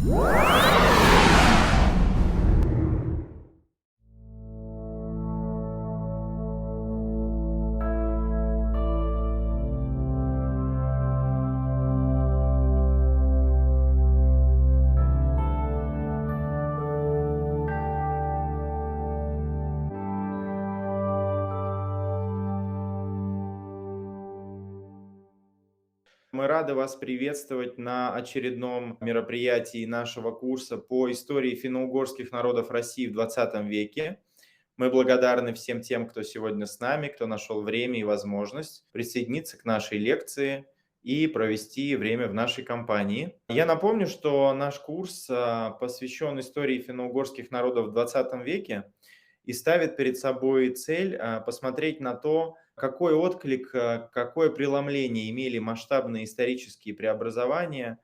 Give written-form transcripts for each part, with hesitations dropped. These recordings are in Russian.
Мы рады вас приветствовать на очередном мероприятии нашего курса по истории финно-угорских народов России в XX веке. Мы благодарны всем тем, кто сегодня с нами, кто нашел время и возможность присоединиться к нашей лекции и провести время в нашей компании. Я напомню, что наш курс посвящен истории финно-угорских народов в XX веке и ставит перед собой цель посмотреть на то, какой отклик, какое преломление имели масштабные исторические преобразования,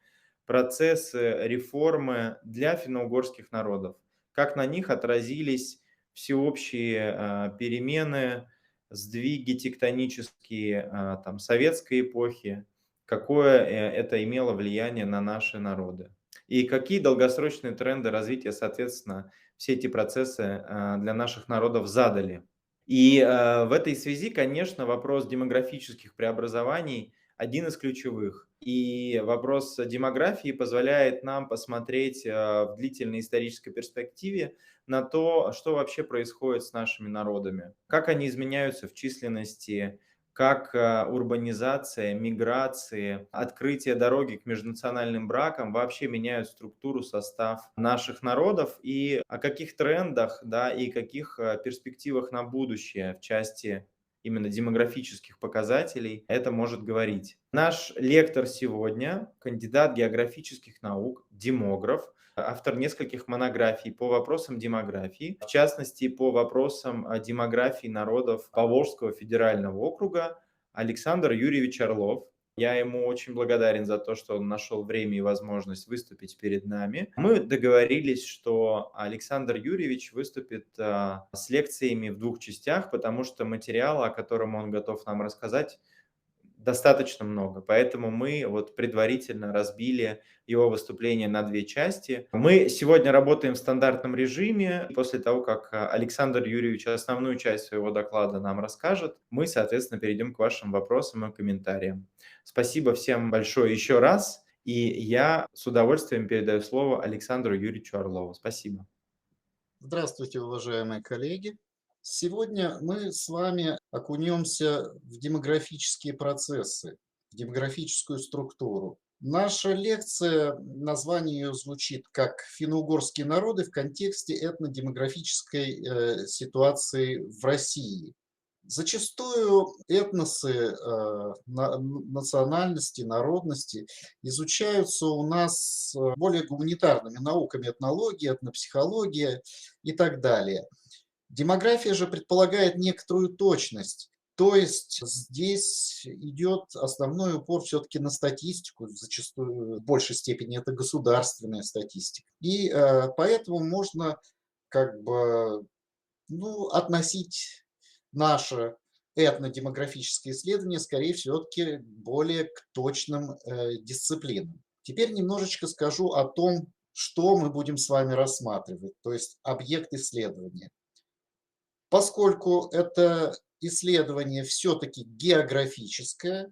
процессы, реформы для финно-угорских народов, как на них отразились всеобщие перемены, сдвиги тектонические советской эпохи, какое это имело влияние на наши народы. И какие долгосрочные тренды развития, соответственно, все эти процессы для наших народов задали. И в этой связи, конечно, вопрос демографических преобразований один из ключевых. И вопрос демографии позволяет нам посмотреть в длительной исторической перспективе на то, что вообще происходит с нашими народами, как они изменяются в численности, как урбанизация, миграции, открытие дороги к межнациональным бракам вообще меняют структуру, состав наших народов, и о каких трендах, да, и каких перспективах на будущее в части именно демографических показателей это может говорить. Наш лектор сегодня — кандидат географических наук, демограф, автор нескольких монографий по вопросам демографии, в частности, по вопросам демографии народов Поволжского федерального округа, Александр Юрьевич Орлов. Я ему очень благодарен за то, что он нашел время и возможность выступить перед нами. Мы договорились, что Александр Юрьевич выступит с лекциями в двух частях, потому что материала, о котором он готов нам рассказать, достаточно много, поэтому мы вот предварительно разбили его выступление на две части. Мы сегодня работаем в стандартном режиме. После того, как Александр Юрьевич основную часть своего доклада нам расскажет, мы, соответственно, перейдем к вашим вопросам и комментариям. Спасибо всем большое еще раз, и я с удовольствием передаю слово Александру Юрьевичу Орлову. Спасибо. Здравствуйте, уважаемые коллеги! Сегодня мы с вами окунемся в демографические процессы, в демографическую структуру. Наша лекция, название ее звучит как «Финно-угорские народы в контексте этнодемографической ситуации в России». Зачастую этносы, национальности, народности изучаются у нас более гуманитарными науками: этнология, этнопсихология и так далее. Демография же предполагает некоторую точность, то есть здесь идет основной упор все-таки на статистику, зачастую в большей степени это государственная статистика. И поэтому можно как бы относить наше этнодемографическое исследование, скорее все-таки более к точным дисциплинам. Теперь немножечко скажу о том, что мы будем с вами рассматривать, то есть объект исследования. Поскольку это исследование все-таки географическое,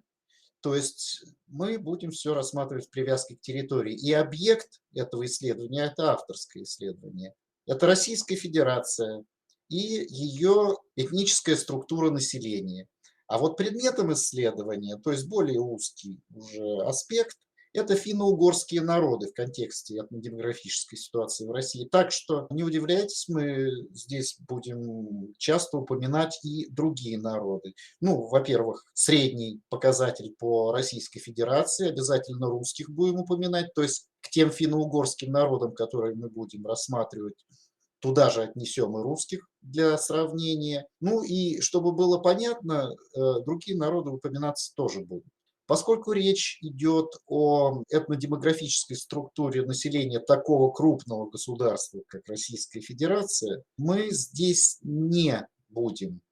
то есть мы будем все рассматривать в привязке к территории. И объект этого исследования – это авторское исследование. Это Российская Федерация и ее этническая структура населения. А вот предметом исследования, то есть более узкий уже аспект, это финно-угорские народы в контексте этнодемографической ситуации в России. Так что не удивляйтесь, мы здесь будем часто упоминать и другие народы. Во-первых, средний показатель по Российской Федерации, обязательно русских будем упоминать, то есть к тем финно-угорским народам, которые мы будем рассматривать, туда же отнесем и русских для сравнения. И чтобы было понятно, другие народы упоминаться тоже будут. Поскольку речь идет о этнодемографической структуре населения такого крупного государства, как Российская Федерация, мы здесь не будем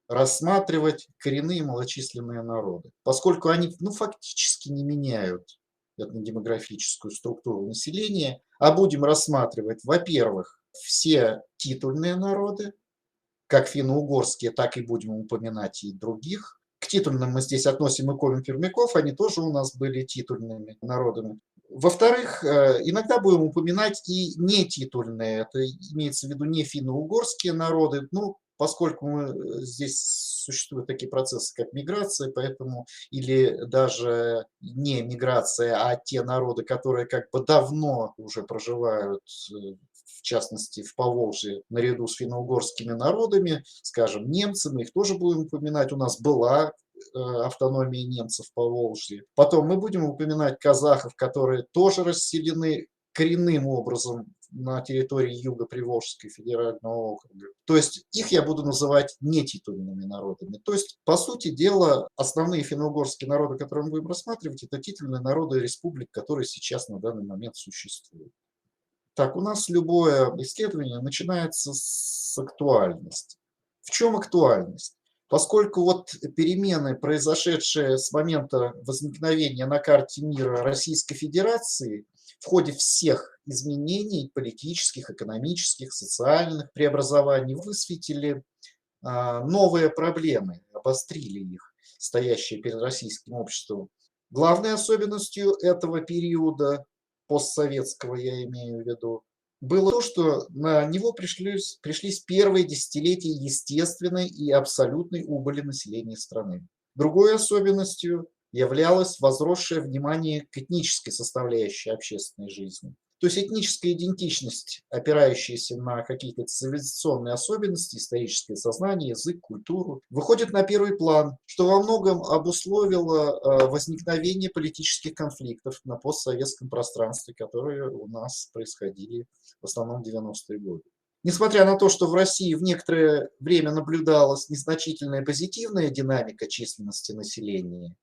рассматривать коренные малочисленные народы, поскольку они фактически не меняют этнодемографическую структуру населения, а будем рассматривать, во-первых, все титульные народы, как финно-угорские, так и будем упоминать и других. К титульным мы здесь относим и коми-пермяков, они тоже у нас были титульными народами. Во-вторых, иногда будем упоминать и нетитульные, это имеется в виду не финно-угорские народы, ну, поскольку здесь существуют такие процессы, как миграция, поэтому, или даже не миграция, а те народы, которые как бы давно уже проживают, в частности, в Поволжье, наряду с финно-угорскими народами, скажем, немцы, мы их тоже будем упоминать, у нас была автономии немцев в Поволжье. Потом мы будем упоминать казахов, которые тоже расселены коренным образом на территории Юга Приволжского федерального округа. То есть их я буду называть нетитульными народами. То есть, по сути дела, основные финно-угорские народы, которые мы будем рассматривать, это титульные народы республик, которые сейчас на данный момент существуют. Так, у нас любое исследование начинается с актуальности. В чем актуальность? Поскольку вот перемены, произошедшие с момента возникновения на карте мира Российской Федерации, в ходе всех изменений политических, экономических, социальных преобразований высветили новые проблемы, обострили их, стоящие перед российским обществом. Главной особенностью этого периода, постсоветского я имею в виду, было то, что на него пришлись первые десятилетия естественной и абсолютной убыли населения страны. Другой особенностью являлось возросшее внимание к этнической составляющей общественной жизни. То есть этническая идентичность, опирающаяся на какие-то цивилизационные особенности, историческое сознание, язык, культуру, выходит на первый план, что во многом обусловило возникновение политических конфликтов на постсоветском пространстве, которые у нас происходили в основном в 90-е годы. Несмотря на то, что в России в некоторое время наблюдалась незначительная позитивная динамика численности населения,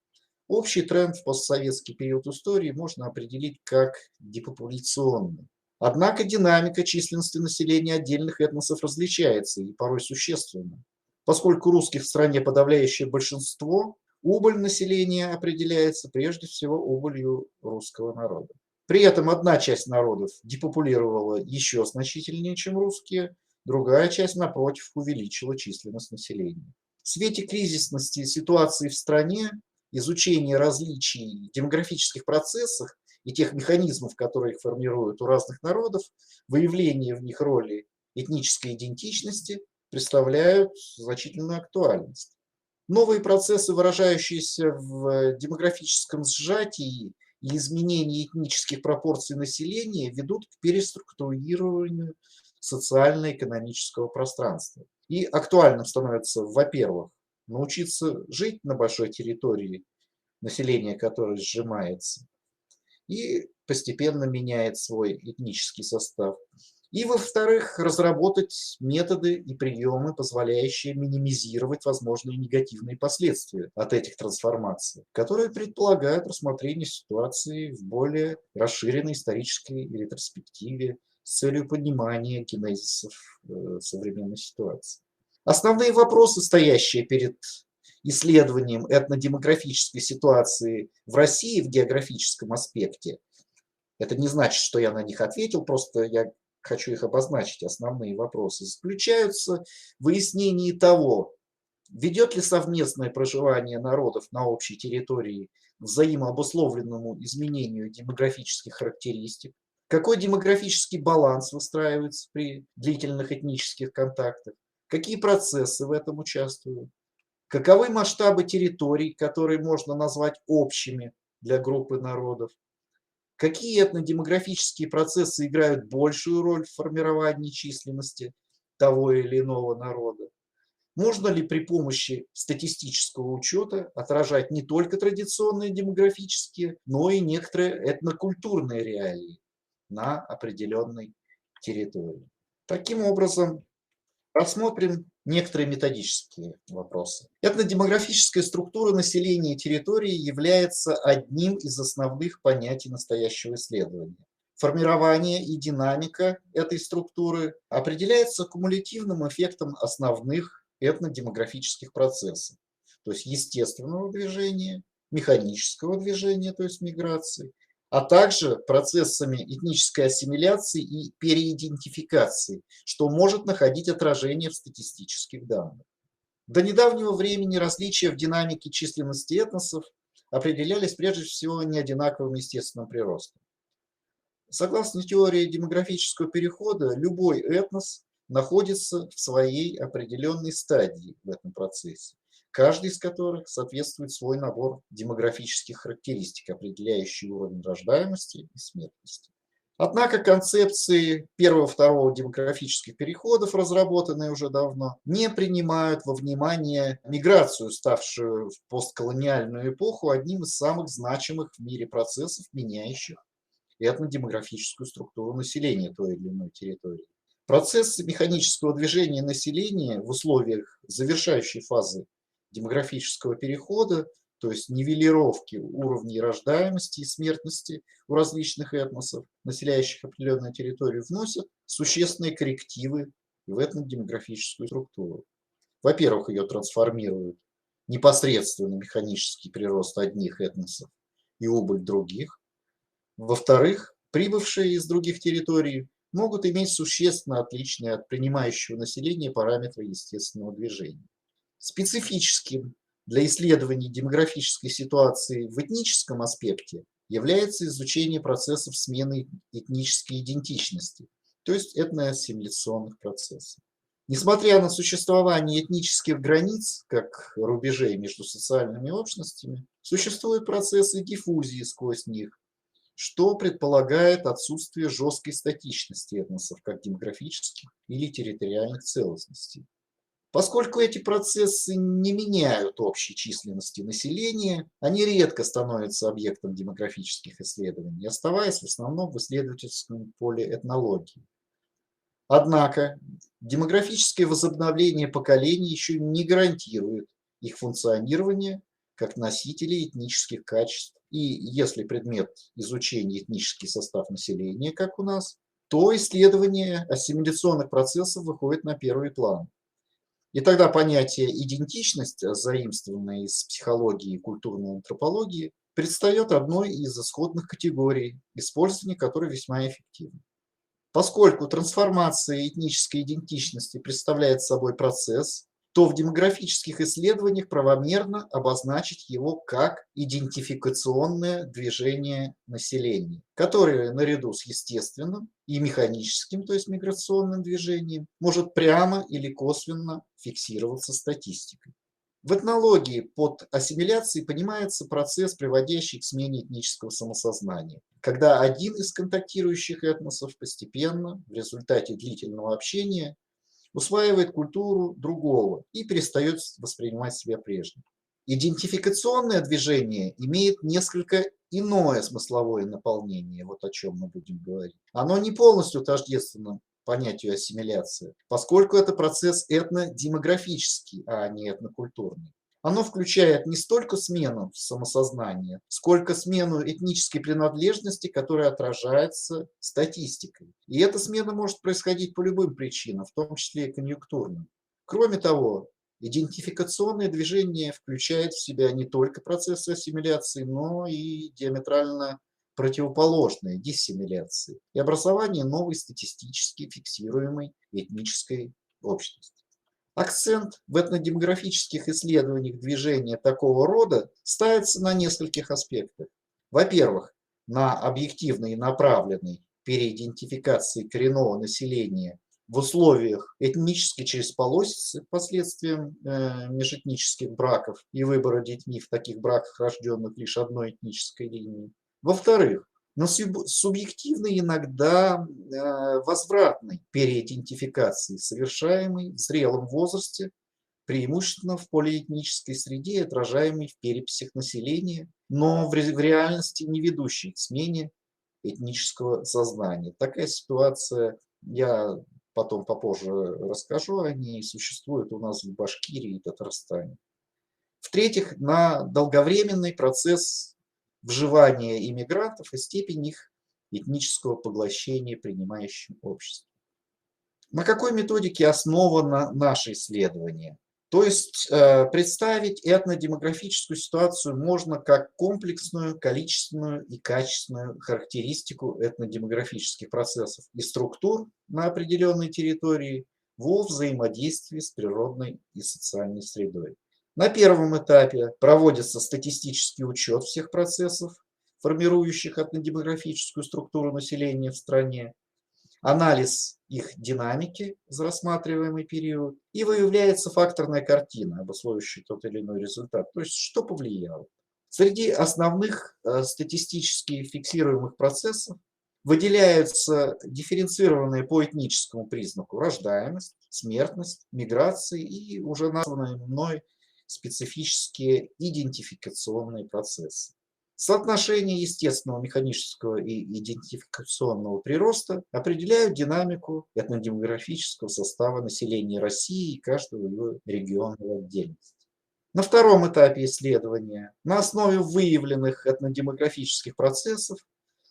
общий тренд в постсоветский период истории можно определить как депопуляционный. Однако динамика численности населения отдельных этносов различается и порой существенно. Поскольку русских в стране подавляющее большинство, убыль населения определяется прежде всего убылью русского народа. При этом одна часть народов депопулировала еще значительнее, чем русские, другая часть, напротив, увеличила численность населения. В свете кризисности ситуации в стране, изучение различий в демографических процессах и тех механизмов, которые их формируют у разных народов, выявление в них роли этнической идентичности представляют значительную актуальность. Новые процессы, выражающиеся в демографическом сжатии и изменении этнических пропорций населения, ведут к переструктурированию социально-экономического пространства. И актуальным становится, во-первых, научиться жить на большой территории, население которой сжимается, и постепенно меняет свой этнический состав. И, во-вторых, разработать методы и приемы, позволяющие минимизировать возможные негативные последствия от этих трансформаций, которые предполагают рассмотрение ситуации в более расширенной исторической ретроспективе с целью понимания генезисов современной ситуации. Основные вопросы, стоящие перед исследованием этнодемографической ситуации в России в географическом аспекте, это не значит, что я на них ответил, просто я хочу их обозначить, основные вопросы, заключаются в выяснении того, ведет ли совместное проживание народов на общей территории к взаимообусловленному изменению демографических характеристик, какой демографический баланс выстраивается при длительных этнических контактах, какие процессы в этом участвуют, каковы масштабы территорий, которые можно назвать общими для группы народов, какие этнодемографические процессы играют большую роль в формировании численности того или иного народа, можно ли при помощи статистического учета отражать не только традиционные демографические, но и некоторые этнокультурные реалии на определенной территории. Таким образом, рассмотрим некоторые методические вопросы. Этнодемографическая структура населения территории является одним из основных понятий настоящего исследования. Формирование и динамика этой структуры определяется кумулятивным эффектом основных этнодемографических процессов, то есть естественного движения, механического движения, то есть миграции, а также процессами этнической ассимиляции и переидентификации, что может находить отражение в статистических данных. До недавнего времени различия в динамике численности этносов определялись прежде всего неодинаковым естественным приростом. Согласно теории демографического перехода, любой этнос находится в своей определенной стадии в этом процессе, каждый из которых соответствует свой набор демографических характеристик, определяющий уровень рождаемости и смертности. Однако концепции первого-второго демографических переходов, разработанные уже давно, не принимают во внимание миграцию, ставшую в постколониальную эпоху одним из самых значимых в мире процессов, меняющих этнодемографическую структуру населения той или иной территории. Процесс механического движения населения в условиях завершающей фазы демографического перехода, то есть нивелировки уровней рождаемости и смертности у различных этносов, населяющих определенную территорию, вносят существенные коррективы в этнодемографическую структуру. Во-первых, ее трансформируют непосредственно механический прирост одних этносов и убыль других. Во-вторых, прибывшие из других территорий могут иметь существенно отличные от принимающего населения параметры естественного движения. Специфическим для исследований демографической ситуации в этническом аспекте является изучение процессов смены этнической идентичности, то есть этноассимиляционных процессов. Несмотря на существование этнических границ, как рубежей между социальными общностями, существуют процессы диффузии сквозь них, что предполагает отсутствие жесткой статичности этносов как демографических или территориальных целостностей. Поскольку эти процессы не меняют общей численности населения, они редко становятся объектом демографических исследований, оставаясь в основном в исследовательском поле этнологии. Однако демографическое возобновление поколений еще не гарантирует их функционирование как носителей этнических качеств. И если предмет изучения этнический состав населения, как у нас, то исследование ассимиляционных процессов выходит на первый план. И тогда понятие идентичность, заимствованное из психологии и культурной антропологии, предстает одной из исходных категорий, использование которой весьма эффективно. Поскольку трансформация этнической идентичности представляет собой процесс, то в демографических исследованиях правомерно обозначить его как идентификационное движение населения, которое наряду с естественным и механическим, то есть миграционным движением, может прямо или косвенно фиксироваться статистикой. В этнологии под ассимиляцией понимается процесс, приводящий к смене этнического самосознания, когда один из контактирующих этносов постепенно, в результате длительного общения, усваивает культуру другого и перестает воспринимать себя прежним. Идентификационное движение имеет несколько иное смысловое наполнение, вот о чем мы будем говорить. Оно не полностью тождественно понятию ассимиляции, поскольку это процесс этнодемографический, а не этнокультурный. Оно включает не столько смену самосознания, сколько смену этнической принадлежности, которая отражается статистикой. И эта смена может происходить по любым причинам, в том числе и конъюнктурным. Кроме того, идентификационное движение включает в себя не только процессы ассимиляции, но и диаметрально противоположные диссимиляции и образование новой статистически фиксируемой этнической общности. Акцент в этнодемографических исследованиях движения такого рода ставится на нескольких аспектах. Во-первых, на объективной и направленной переидентификации коренного населения в условиях этнической чересполосицы, последствиям межэтнических браков и выбора детьми в таких браках, рожденных лишь одной этнической линией. Во-вторых, на субъективной, иногда возвратной переидентификации, совершаемой в зрелом возрасте, преимущественно в полиэтнической среде, отражаемой в переписях населения, но в реальности не ведущей к смене этнического сознания. Такая ситуация, я потом попозже расскажу о ней, существует у нас в Башкирии и Татарстане. В-третьих, на долговременный процесс вживания иммигрантов и степень их этнического поглощения принимающим обществом. На какой методике основано наше исследование? То есть представить этнодемографическую ситуацию можно как комплексную, количественную и качественную характеристику этнодемографических процессов и структур на определенной территории во взаимодействии с природной и социальной средой. На первом этапе проводится статистический учет всех процессов, формирующих этнодемографическую структуру населения в стране, анализ их динамики за рассматриваемый период, и выявляется факторная картина, обусловивающая тот или иной результат, то есть что повлияло. Среди основных статистически фиксируемых процессов выделяются дифференцированные по этническому признаку рождаемость, смертность, миграции и уже названные мной специфические идентификационные процессы. Соотношение естественного, механического и идентификационного прироста определяют динамику этнодемографического состава населения России и каждого его региона в отдельности. На втором этапе исследования на основе выявленных этнодемографических процессов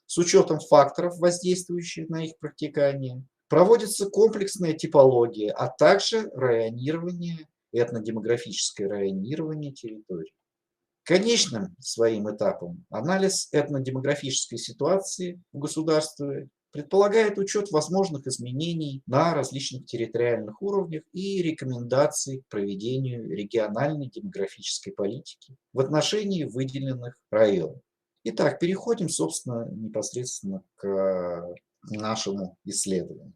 с учетом факторов, воздействующих на их протекание, проводится комплексная типология, а также районирование, этнодемографическое районирование территорий. Конечным своим этапом анализ этнодемографической ситуации в государстве предполагает учет возможных изменений на различных территориальных уровнях и рекомендаций к проведению региональной демографической политики в отношении выделенных районов. Итак, переходим, собственно, непосредственно к нашему исследованию.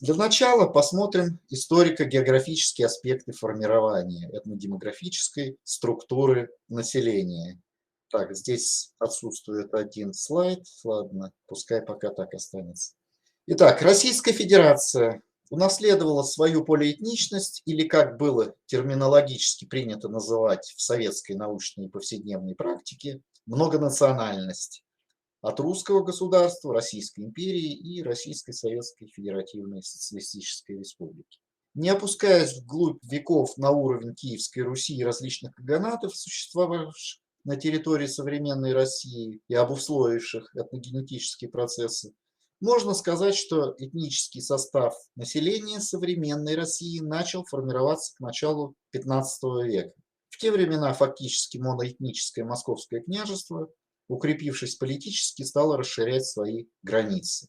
Для начала посмотрим историко-географические аспекты формирования этнодемографической структуры населения. Так, здесь отсутствует один слайд. Ладно, пускай пока так останется. Итак, Российская Федерация унаследовала свою полиэтничность, или, как было терминологически принято называть в советской научной и повседневной практике, многонациональность от русского государства, Российской империи и Российской Советской Федеративной Социалистической Республики. Не опускаясь вглубь веков на уровень Киевской Руси и различных каганатов, существовавших на территории современной России и обусловивших этногенетические процессы, можно сказать, что этнический состав населения современной России начал формироваться к началу XV века. В те времена фактически моноэтническое Московское княжество, укрепившись политически, стало расширять свои границы.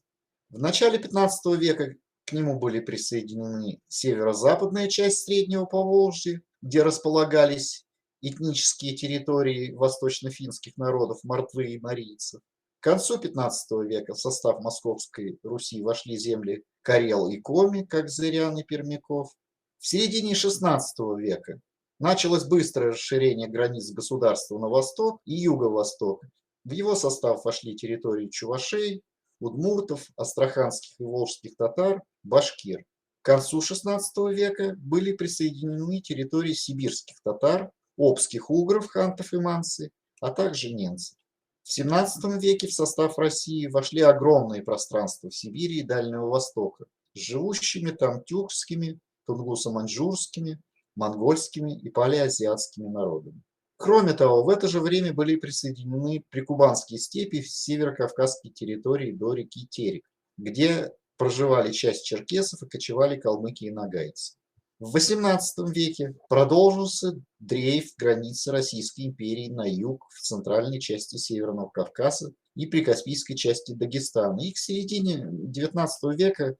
В начале XV века к нему были присоединены северо-западная часть Среднего Поволжья, где располагались этнические территории восточно-финских народов мордвы и марийцев. К концу XV века в состав Московской Руси вошли земли Карел и Коми, как зырян и пермяков. В середине XVI века началось быстрое расширение границ государства на восток и юго-восток. В его состав вошли территории чувашей, удмуртов, астраханских и волжских татар, башкир. К концу XVI века были присоединены территории сибирских татар, обских угров, хантов и манси, а также немцев. В XVII веке в состав России вошли огромные пространства в Сибири и Дальнего Востока с живущими там тюркскими, тунгусо-маньчжурскими, монгольскими и палеазиатскими народами. Кроме того, в это же время были присоединены прикубанские степи в северокавказские территории до реки Терек, где проживали часть черкесов и кочевали калмыки и нагайцы. В XVIII веке продолжился дрейф границы Российской империи на юг, в центральной части Северного Кавказа и прикаспийской части Дагестана. И к середине XIX века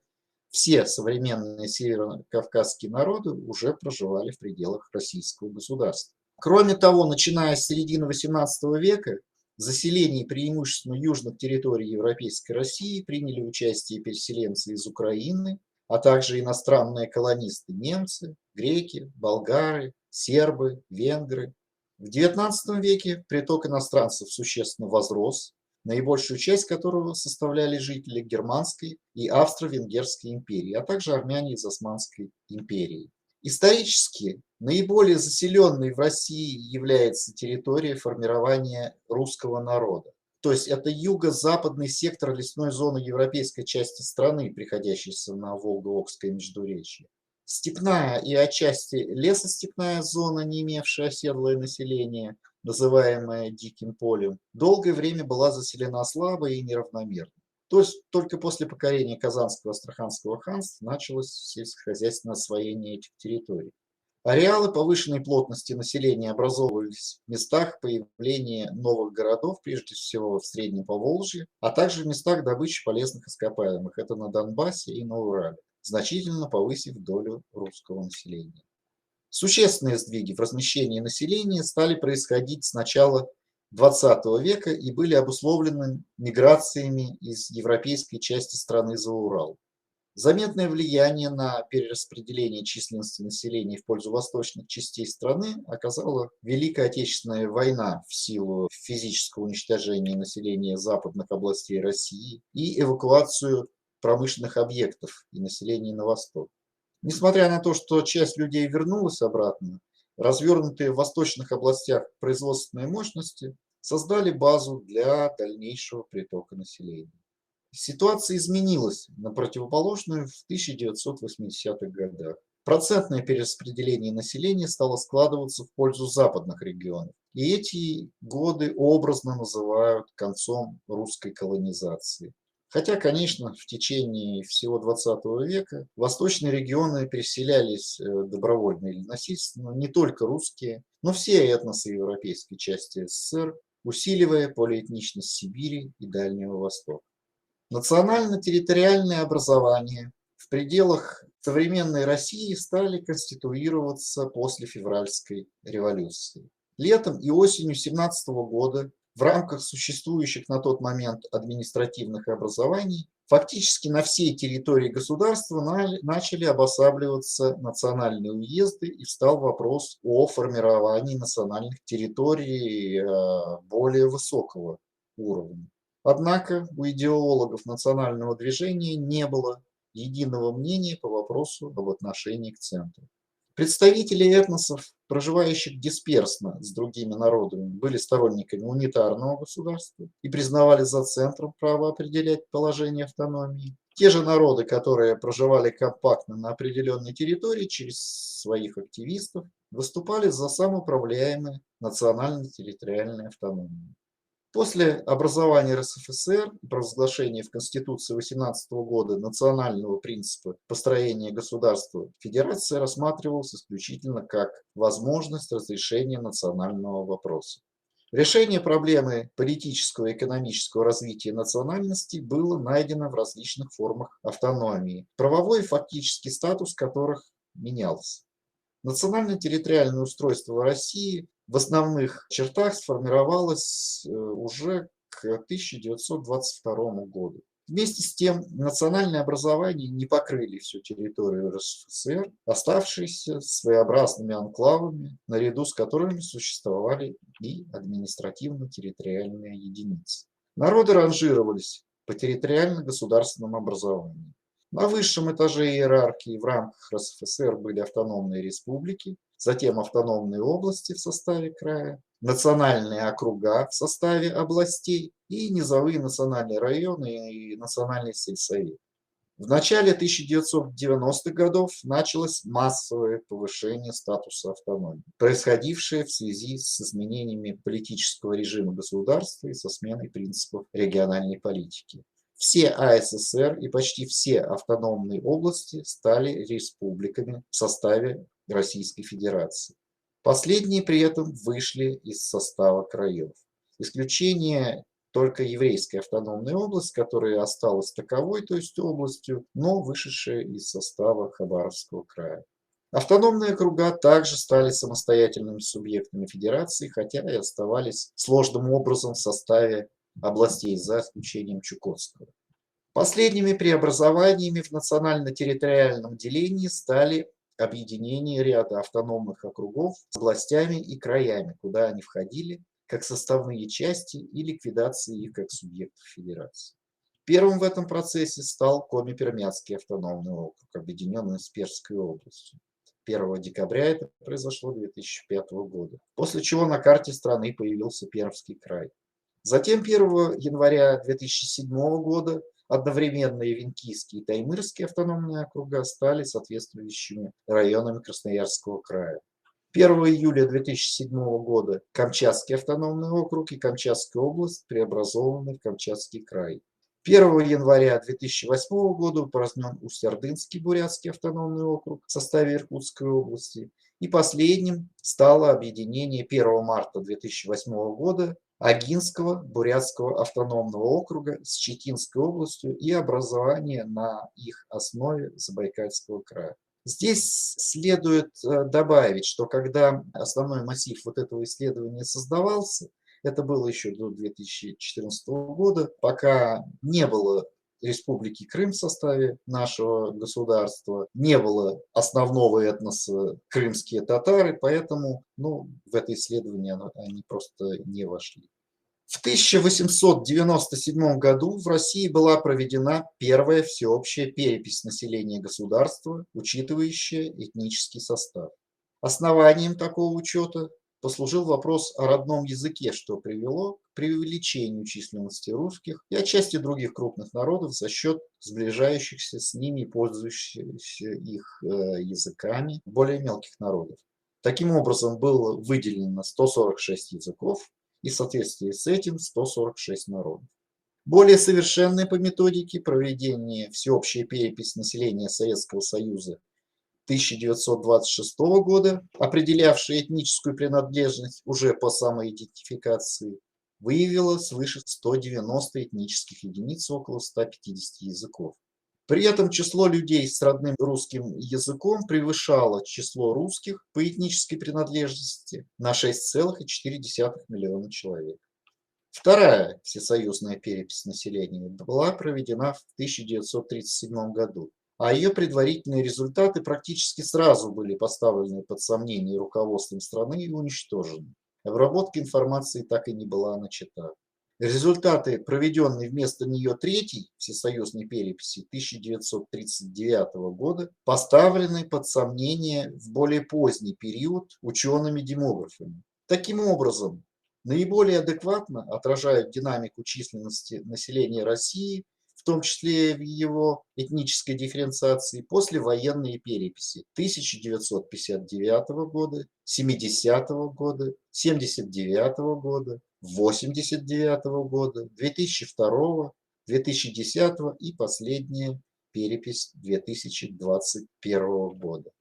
все современные северокавказские народы уже проживали в пределах российского государства. Кроме того, начиная с середины XVIII века, в заселении преимущественно южных территорий Европейской России приняли участие переселенцы из Украины, а также иностранные колонисты немцы, греки, болгары, сербы, венгры. В XIX веке приток иностранцев существенно возрос, наибольшую часть которого составляли жители Германской и Австро-Венгерской империи, а также армяне из Османской империи. Исторически наиболее заселенной в России является территория формирования русского народа. То есть это юго-западный сектор лесной зоны европейской части страны, приходящейся на Волго-Окское междуречье. Степная и отчасти лесостепная зона, не имевшая оседлое население, называемая Диким полем, долгое время была заселена слабо и неравномерно. То есть только после покорения Казанского Астраханского ханства началось сельскохозяйственное освоение этих территорий. Ареалы повышенной плотности населения образовывались в местах появления новых городов, прежде всего в Среднем Поволжье, а также в местах добычи полезных ископаемых. Это на Донбассе и на Урале, значительно повысив долю русского населения. Существенные сдвиги в размещении населения стали происходить с начала XX века и были обусловлены миграциями из европейской части страны за Урал. Заметное влияние на перераспределение численности населения в пользу восточных частей страны оказала Великая Отечественная война в силу физического уничтожения населения западных областей России и эвакуацию промышленных объектов и населения на восток. Несмотря на то, что часть людей вернулась обратно, развернутые в восточных областях производственные мощности создали базу для дальнейшего притока населения. Ситуация изменилась на противоположную в 1980-х годах. Процентное перераспределение населения стало складываться в пользу западных регионов. И эти годы образно называют концом русской колонизации. Хотя, конечно, в течение всего 20 века восточные регионы переселялись добровольно или насильственно не только русские, но все этносы европейской части СССР, усиливая полиэтничность Сибири и Дальнего Востока. Национально-территориальные образования в пределах современной России стали конституироваться после февральской революции. Летом и осенью 1917 года в рамках существующих на тот момент административных образований фактически на всей территории государства начали обосабливаться национальные уезды и встал вопрос о формировании национальных территорий более высокого уровня. Однако у идеологов национального движения не было единого мнения по вопросу об отношении к центру. Представители этносов, проживающих дисперсно с другими народами, были сторонниками унитарного государства и признавали за центром право определять положение автономии. Те же народы, которые проживали компактно на определенной территории через своих активистов, выступали за самоуправляемые национально-территориальные автономии. После образования РСФСР и провозглашения в Конституции 18 года национального принципа построения государства федерация рассматривалась исключительно как возможность разрешения национального вопроса. Решение проблемы политического и экономического развития национальностей было найдено в различных формах автономии, правовой и фактический статус которых менялся. Национально-территориальное устройство России в основных чертах сформировалось уже к 1922 году. Вместе с тем, национальные образования не покрыли всю территорию РСФСР, оставшиеся своеобразными анклавами, наряду с которыми существовали и административно-территориальные единицы. Народы ранжировались по территориально-государственному образованию. На высшем этаже иерархии в рамках РСФСР были автономные республики, затем автономные области в составе края, национальные округа в составе областей и низовые национальные районы и национальный сельсовет. В начале 1990-х годов началось массовое повышение статуса автономии, происходившее в связи с изменениями политического режима государства и со сменой принципов региональной политики. Все АССР и почти все автономные области стали республиками в составе Российской Федерации. Последние при этом вышли из состава краев. Исключение только еврейская автономная область, которая осталась таковой, то есть областью, но вышедшая из состава Хабаровского края. Автономные округа также стали самостоятельными субъектами федерации, хотя и оставались сложным образом в составе областей, за исключением Чукотского. Последними преобразованиями в национально-территориальном делении стали объединение ряда автономных округов с областями и краями, куда они входили как составные части, и ликвидации их как субъектов федерации. Первым в этом процессе стал Коми-Пермяцкий автономный округ, объединенный с Пермской областью. 1 декабря это произошло 2005 года, после чего на карте страны появился Пермский край. Затем 1 января 2007 года одновременно Явинкийский и Таймырский автономные округа стали соответствующими районами Красноярского края. 1 июля 2007 года Камчатский автономный округ и Камчатская область преобразованы в Камчатский край. 1 января 2008 года упразднен Усть-Ордынский бурятский автономный округ в составе Иркутской области И последним стало объединение 1 марта 2008 года Агинского бурятского автономного округа с Читинской областью и образование на их основе Забайкальского края. Здесь следует добавить, что когда основной массив вот этого исследования создавался, это было еще до 2014 года, пока не было Республики Крым в составе нашего государства, не было основного этноса крымские татары, поэтому в это исследование они просто не вошли. В 1897 году в России была проведена первая всеобщая перепись населения государства, учитывающая этнический состав. Основанием такого учета послужил вопрос о родном языке, что привело к преувеличению численности русских и отчасти других крупных народов за счет сближающихся с ними и пользующихся их языками более мелких народов. Таким образом, было выделено 146 языков, и в соответствии с этим 146 народов. Более совершенной по методике проведения всеобщей переписи населения Советского Союза 1926 года, определявшая этническую принадлежность уже по самоидентификации, выявила свыше 190 этнических единиц, около 150 языков. При этом число людей с родным русским языком превышало число русских по этнической принадлежности на 6,4 миллиона человек. Вторая всесоюзная перепись населения была проведена в 1937 году, а ее предварительные результаты практически сразу были поставлены под сомнение руководством страны и уничтожены. Обработка информации так и не была начата. Результаты, проведенной вместо нее третьей всесоюзной переписи 1939 года, поставлены под сомнение в более поздний период учеными-демографами. Таким образом, наиболее адекватно отражают динамику численности населения России, в том числе в его этнической дифференциации, послевоенные переписи 1959 года, 70 года, 79 года, 89 года, 2002, 2010 и последняя перепись 2021 года.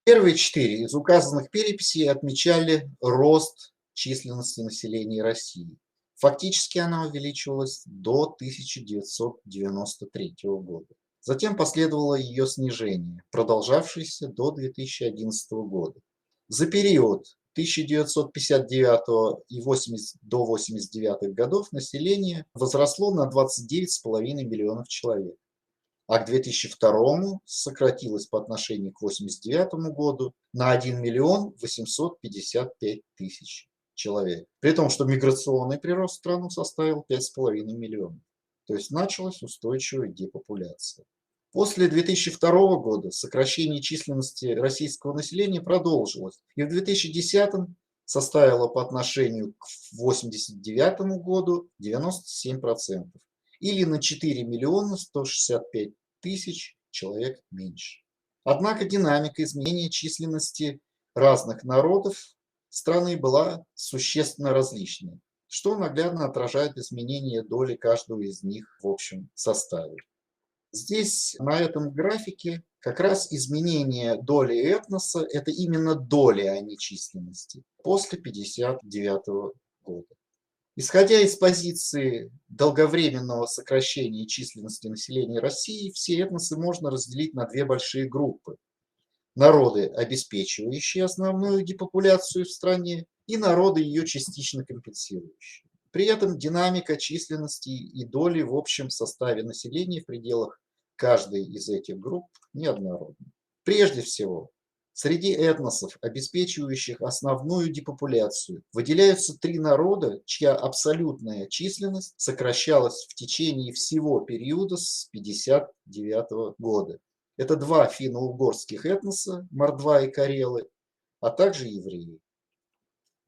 Первые 4 из указанных переписей отмечали рост численности населения России. Фактически она увеличивалась до 1993 года. Затем последовало ее снижение, продолжавшееся до 2011 года. За период 1959 и до 1989 годов население возросло на 29,5 миллионов человек, а к 2002 сократилось по отношению к 1989 году на 1 миллион 855 тысяч человек. При том, что миграционный прирост в страну составил 5,5 миллионов. То есть началась устойчивая депопуляция. После 2002 года сокращение численности российского населения продолжилось, и в 2010 составило по отношению к 1989 году 97%, или на 4 миллиона 165 тысяч человек меньше. Однако динамика изменения численности разных народов страны была существенно различной, что наглядно отражает изменение доли каждого из них в общем составе. Здесь, на этом графике, как раз изменение доли этноса – это именно доли, а не численности, после 1959 года. Исходя из позиции долговременного сокращения численности населения России, все этносы можно разделить на 2 большие группы. Народы, обеспечивающие основную депопуляцию в стране, и народы, ее частично компенсирующие. При этом динамика численности и доли в общем составе населения в пределах каждой из этих групп неоднородна. Прежде всего, среди этносов, обеспечивающих основную депопуляцию, выделяются 3 народа, чья абсолютная численность сокращалась в течение всего периода с 1959 года. Это 2 финно-угорских этноса, мордва и карелы, а также евреи.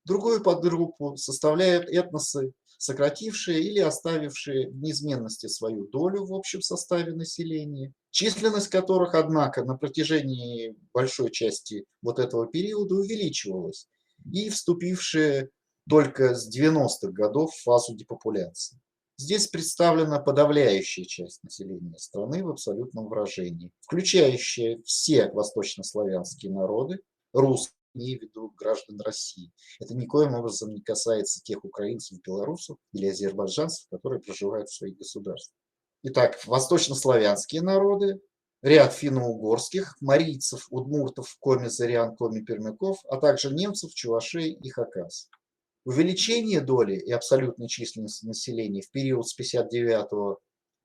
Другую подгруппу составляют этносы, сократившие или оставившие в неизменности свою долю в общем составе населения, численность которых, однако, на протяжении большой части вот этого периода увеличивалась и вступившие только с 90-х годов в фазу депопуляции. Здесь представлена подавляющая часть населения страны в абсолютном выражении, включающая все восточнославянские народы, русских, имею в виду граждан России. Это никоим образом не касается тех украинцев, белорусов или азербайджанцев, которые проживают в своих государствах. Итак, восточнославянские народы, ряд финно-угорских, марийцев, удмуртов, коми-зарян, коми-пермяков, а также немцев, чувашей и хакасов. Увеличение доли и абсолютной численности населения в период с 1959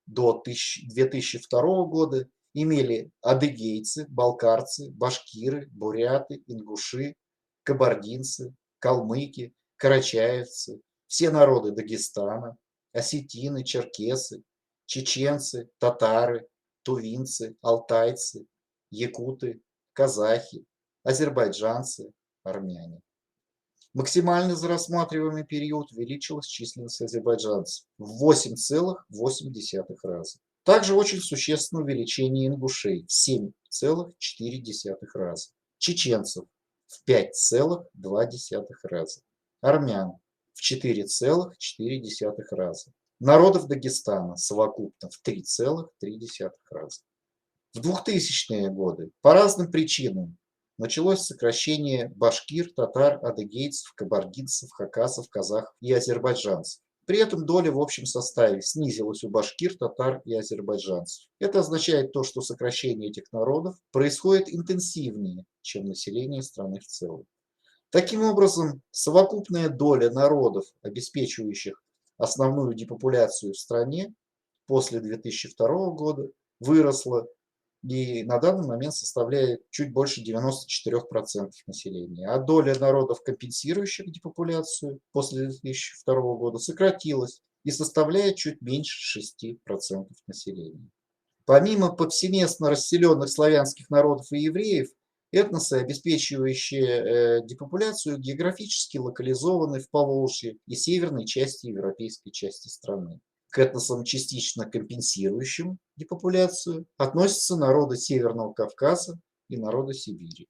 до 2002 года имели адыгейцы, балкарцы, башкиры, буряты, ингуши, кабардинцы, калмыки, карачаевцы, все народы Дагестана, осетины, черкесы, чеченцы, татары, тувинцы, алтайцы, якуты, казахи, азербайджанцы, армяне. Максимально за рассматриваемый период увеличилась численность азербайджанцев в 8,8 раза. Также очень существенное увеличение ингушей в 7,4 раза, чеченцев в 5,2 раза, армян в 4,4 раза, народов Дагестана совокупно в 3,3 раза. В 2000-е годы по разным причинам началось сокращение башкир, татар, адыгейцев, кабардинцев, хакасов, казахов и азербайджанцев. При этом доля в общем составе снизилась у башкир, татар и азербайджанцев. Это означает то, что сокращение этих народов происходит интенсивнее, чем население страны в целом. Таким образом, совокупная доля народов, обеспечивающих основную депопуляцию в стране после 2002 года, выросла и на данный момент составляет чуть больше 94% населения. А доля народов, компенсирующих депопуляцию после 2002 года, сократилась и составляет чуть меньше 6% населения. Помимо повсеместно расселенных славянских народов и евреев, этносы, обеспечивающие депопуляцию, географически локализованы в Поволжье и северной части европейской части страны. К этносам, частично компенсирующим депопуляцию, относятся народы Северного Кавказа и народы Сибири.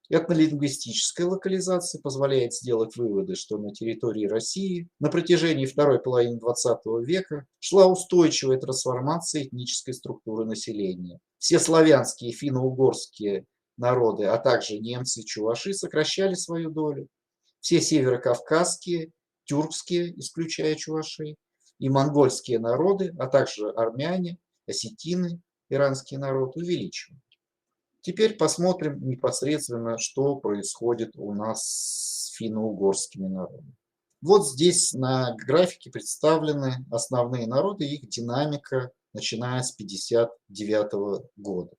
Этнолингвистическая локализация позволяет сделать выводы, что на территории России на протяжении второй половины XX века шла устойчивая трансформация этнической структуры населения. Все славянские и финно-угорские народы, а также немцы и чуваши сокращали свою долю. Все северокавказские, тюркские, исключая чувашей, и монгольские народы, а также армяне, осетины, иранский народ, увеличивают. Теперь посмотрим непосредственно, что происходит у нас с финно-угорскими народами. Вот здесь на графике представлены основные народы и их динамика, начиная с 1959 года.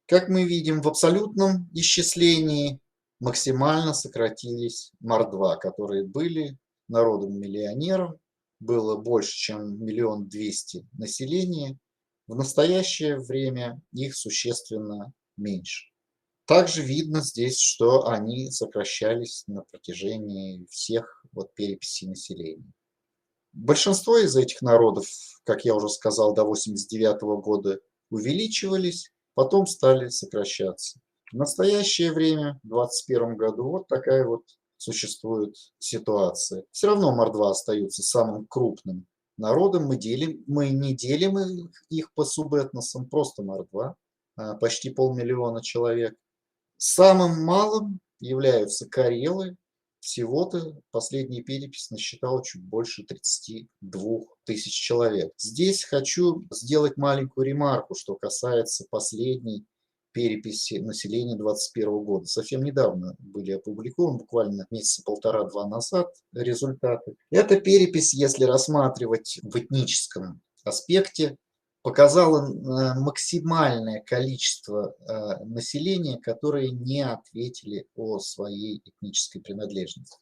Как мы видим, в абсолютном исчислении максимально сократились мордва, которые были народом-миллионером, было больше, чем 1 200 000 населения. В настоящее время их существенно меньше. Также видно здесь, что они сокращались на протяжении всех переписей населения. Большинство из этих народов, как я уже сказал, до 1989 года увеличивались, потом стали сокращаться. В настоящее время, в 2021 году, вот такая существует ситуация. Все равно мордва остаются самым крупным народом. Мы не делим их по субэтносам, просто мордва, почти 500 000 человек. Самым малым являются карелы. Всего-то последняя перепись насчитала чуть больше 32 000 человек. Здесь хочу сделать маленькую ремарку, что касается последней переписи населения 2021 года. Совсем недавно были опубликованы, буквально месяца 1,5-2 назад, результаты. Эта перепись, если рассматривать в этническом аспекте, показала максимальное количество населения, которые не ответили о своей этнической принадлежности.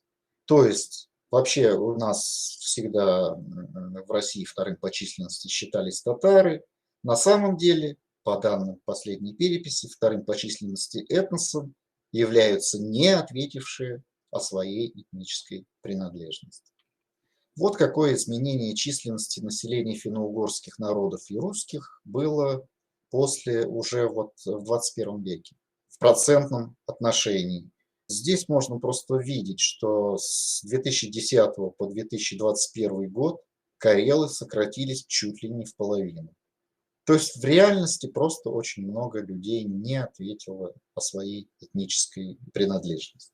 То есть вообще у нас всегда в России вторым по численности считались татары. На самом деле, по данным последней переписи, вторым по численности этносом являются не ответившие о своей этнической принадлежности. Вот какое изменение численности населения финно-угорских народов и русских было после уже в 21 веке в процентном отношении. Здесь можно просто видеть, что с 2010 по 2021 год карелы сократились чуть ли не в половину. То есть в реальности просто очень много людей не ответило о своей этнической принадлежности.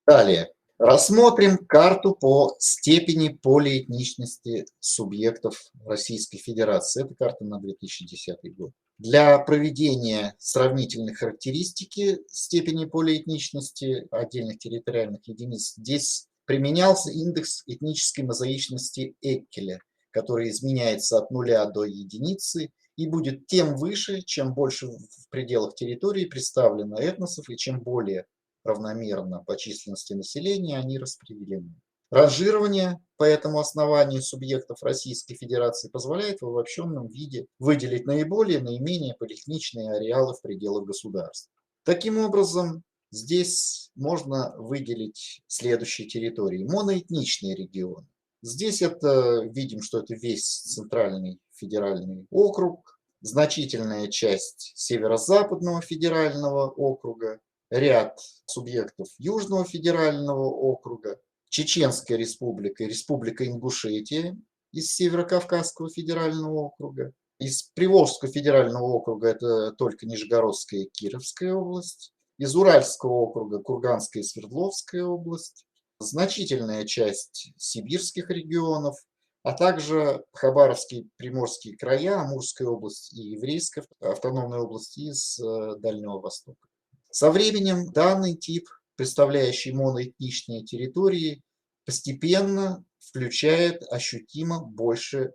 Далее. Рассмотрим карту по степени полиэтничности субъектов Российской Федерации. Это карта на 2010 год. Для проведения сравнительной характеристики степени полиэтничности отдельных территориальных единиц здесь применялся индекс этнической мозаичности Эккеля, который изменяется от 0 до единицы и будет тем выше, чем больше в пределах территории представлено этносов и чем более равномерно по численности населения они распределены. Ранжирование по этому основанию субъектов Российской Федерации позволяет в обобщенном виде выделить наименее полиэтничные ареалы в пределах государства. Таким образом, здесь можно выделить следующие территории. Моноэтничные регионы. Здесь видим, что это весь центральный федеральный округ, значительная часть северо-западного федерального округа, ряд субъектов Южного федерального округа, Чеченская республика и Республика Ингушетия из Северо-Кавказского федерального округа. Из Приволжского федерального округа это только Нижегородская и Кировская область. Из Уральского округа Курганская и Свердловская область. Значительная часть сибирских регионов, а также Хабаровские, Приморские края, Амурская область и Еврейская автономная область из Дальнего Востока. Со временем данный тип, представляющий моноэтничные территории, постепенно включает ощутимо больше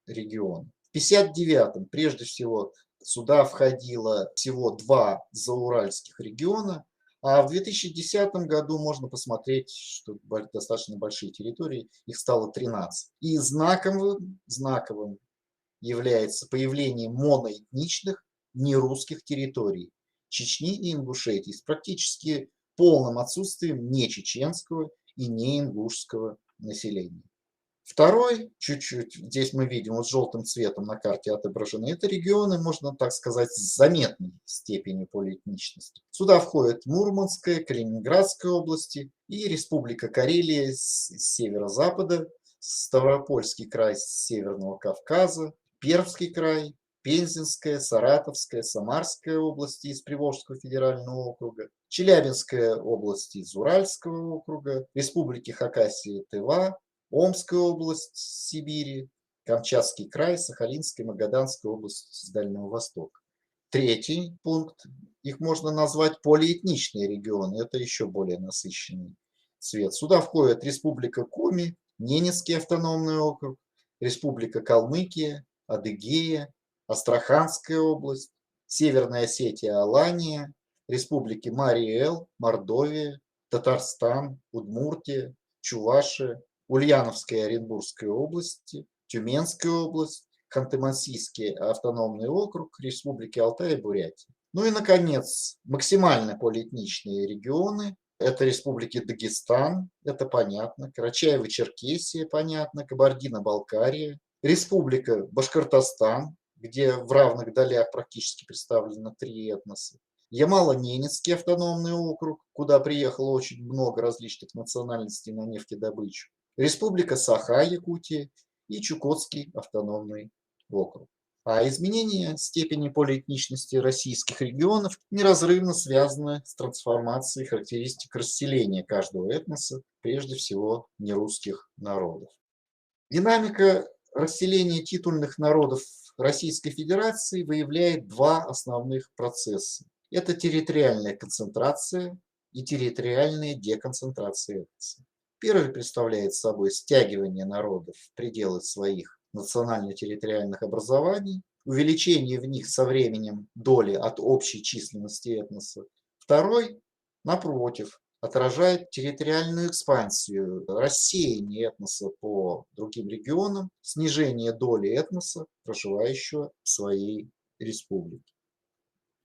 регионов. В 1959-м, прежде всего, сюда входило всего 2 зауральских региона, а в 2010 году можно посмотреть, что достаточно большие территории, их стало 13. И знаковым является появление моноэтничных нерусских территорий Чечни и Ингушетии с практически полным отсутствием нечеченского и неингушского населения. Второй, чуть-чуть, здесь мы видим, вот желтым цветом на карте отображены, это регионы, можно так сказать, с заметной степенью полиэтничности. Сюда входят Мурманская, Калининградская области и Республика Карелия с северо-запада, Ставропольский край с Северного Кавказа, Пермский край, Пензенская, Саратовская, Самарская области из Приволжского федерального округа, Челябинская область из Уральского округа, Республики Хакасия и Тыва, Омская область Сибири, Камчатский край, Сахалинская и Магаданская область с Дальнего Востока. Третий пункт, их можно назвать полиэтничные регионы, это еще более насыщенный цвет. Сюда входят Республика Коми, Ненецкий автономный округ, Республика Калмыкия, Адыгея, Астраханская область, Северная Осетия, Алания, Республики Марий-Эл, Мордовия, Татарстан, Удмуртия, Чувашия, Ульяновская и Оренбургская области, Тюменская область, Ханты-Мансийский автономный округ, Республики Алтай и Бурятия. Ну и, наконец, максимально полиэтничные регионы. Это республики Дагестан, это понятно, Карачаево-Черкесия, понятно, Кабардино-Балкария, Республика Башкортостан, где в равных долях практически представлено 3 этноса, Ямало-Ненецкий автономный округ, куда приехало очень много различных национальностей на нефтедобычу, Республика Саха-Якутия и Чукотский автономный округ. А изменение степени полиэтничности российских регионов неразрывно связано с трансформацией характеристик расселения каждого этноса, прежде всего нерусских народов. Динамика расселения титульных народов Российской Федерации выявляет 2 основных процесса. Это территориальная концентрация и территориальная деконцентрация этноса. Первый представляет собой стягивание народов в пределы своих национально-территориальных образований, увеличение в них со временем доли от общей численности этноса. Второй, напротив, отражает территориальную экспансию, рассеяние этноса по другим регионам, снижение доли этноса, проживающего в своей республике.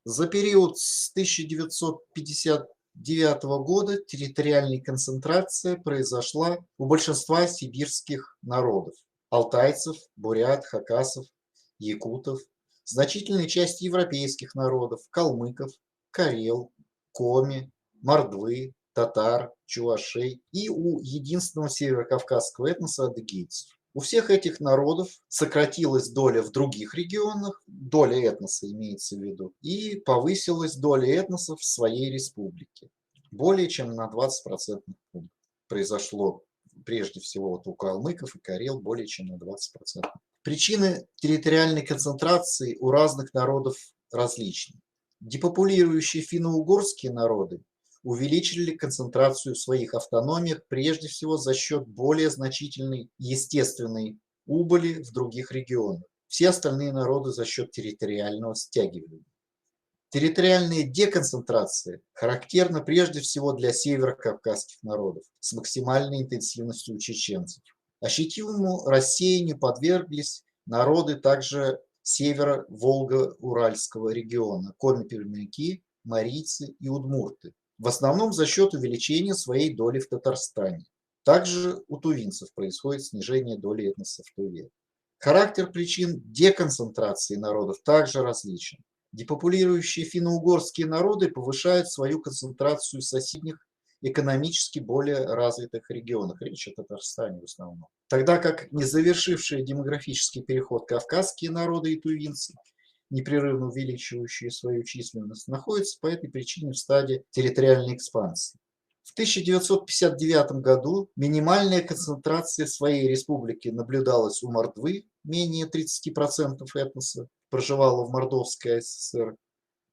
За период с 1959 года территориальная концентрация произошла у большинства сибирских народов: алтайцев, бурят, хакасов, якутов, значительной части европейских народов: калмыков, карел, коми, мордвы, татар, чувашей и у единственного северокавказского этноса адыгейцев. У всех этих народов сократилась доля в других регионах, доля этноса имеется в виду, и повысилась доля этносов в своей республике. Более чем на 20% пунктов произошло прежде всего вот у калмыков и карел более чем на 20%. Причины территориальной концентрации у разных народов различны. Депопулирующие финно-угорские народы увеличили концентрацию в своих автономиях прежде всего за счет более значительной естественной убыли в других регионах. Все остальные народы за счет территориального стягивания. Территориальная деконцентрация характерна прежде всего для северокавказских народов с максимальной интенсивностью у чеченцев. Ощутимому рассеянию подверглись народы также северо-Волго-Уральского региона, коми-пермяки, марийцы и удмурты, в основном за счет увеличения своей доли в Татарстане. Также у тувинцев происходит снижение доли этноса в Туве. Характер причин деконцентрации народов также различен. Депопулирующие финно-угорские народы повышают свою концентрацию в соседних экономически более развитых регионах. Речь о Татарстане в основном. Тогда как не завершившие демографический переход кавказские народы и тувинцы, непрерывно увеличивающие свою численность, находятся по этой причине в стадии территориальной экспансии. В 1959 году минимальная концентрация своей республики наблюдалась у Мордвы, менее 30% этноса проживало в Мордовской АССР,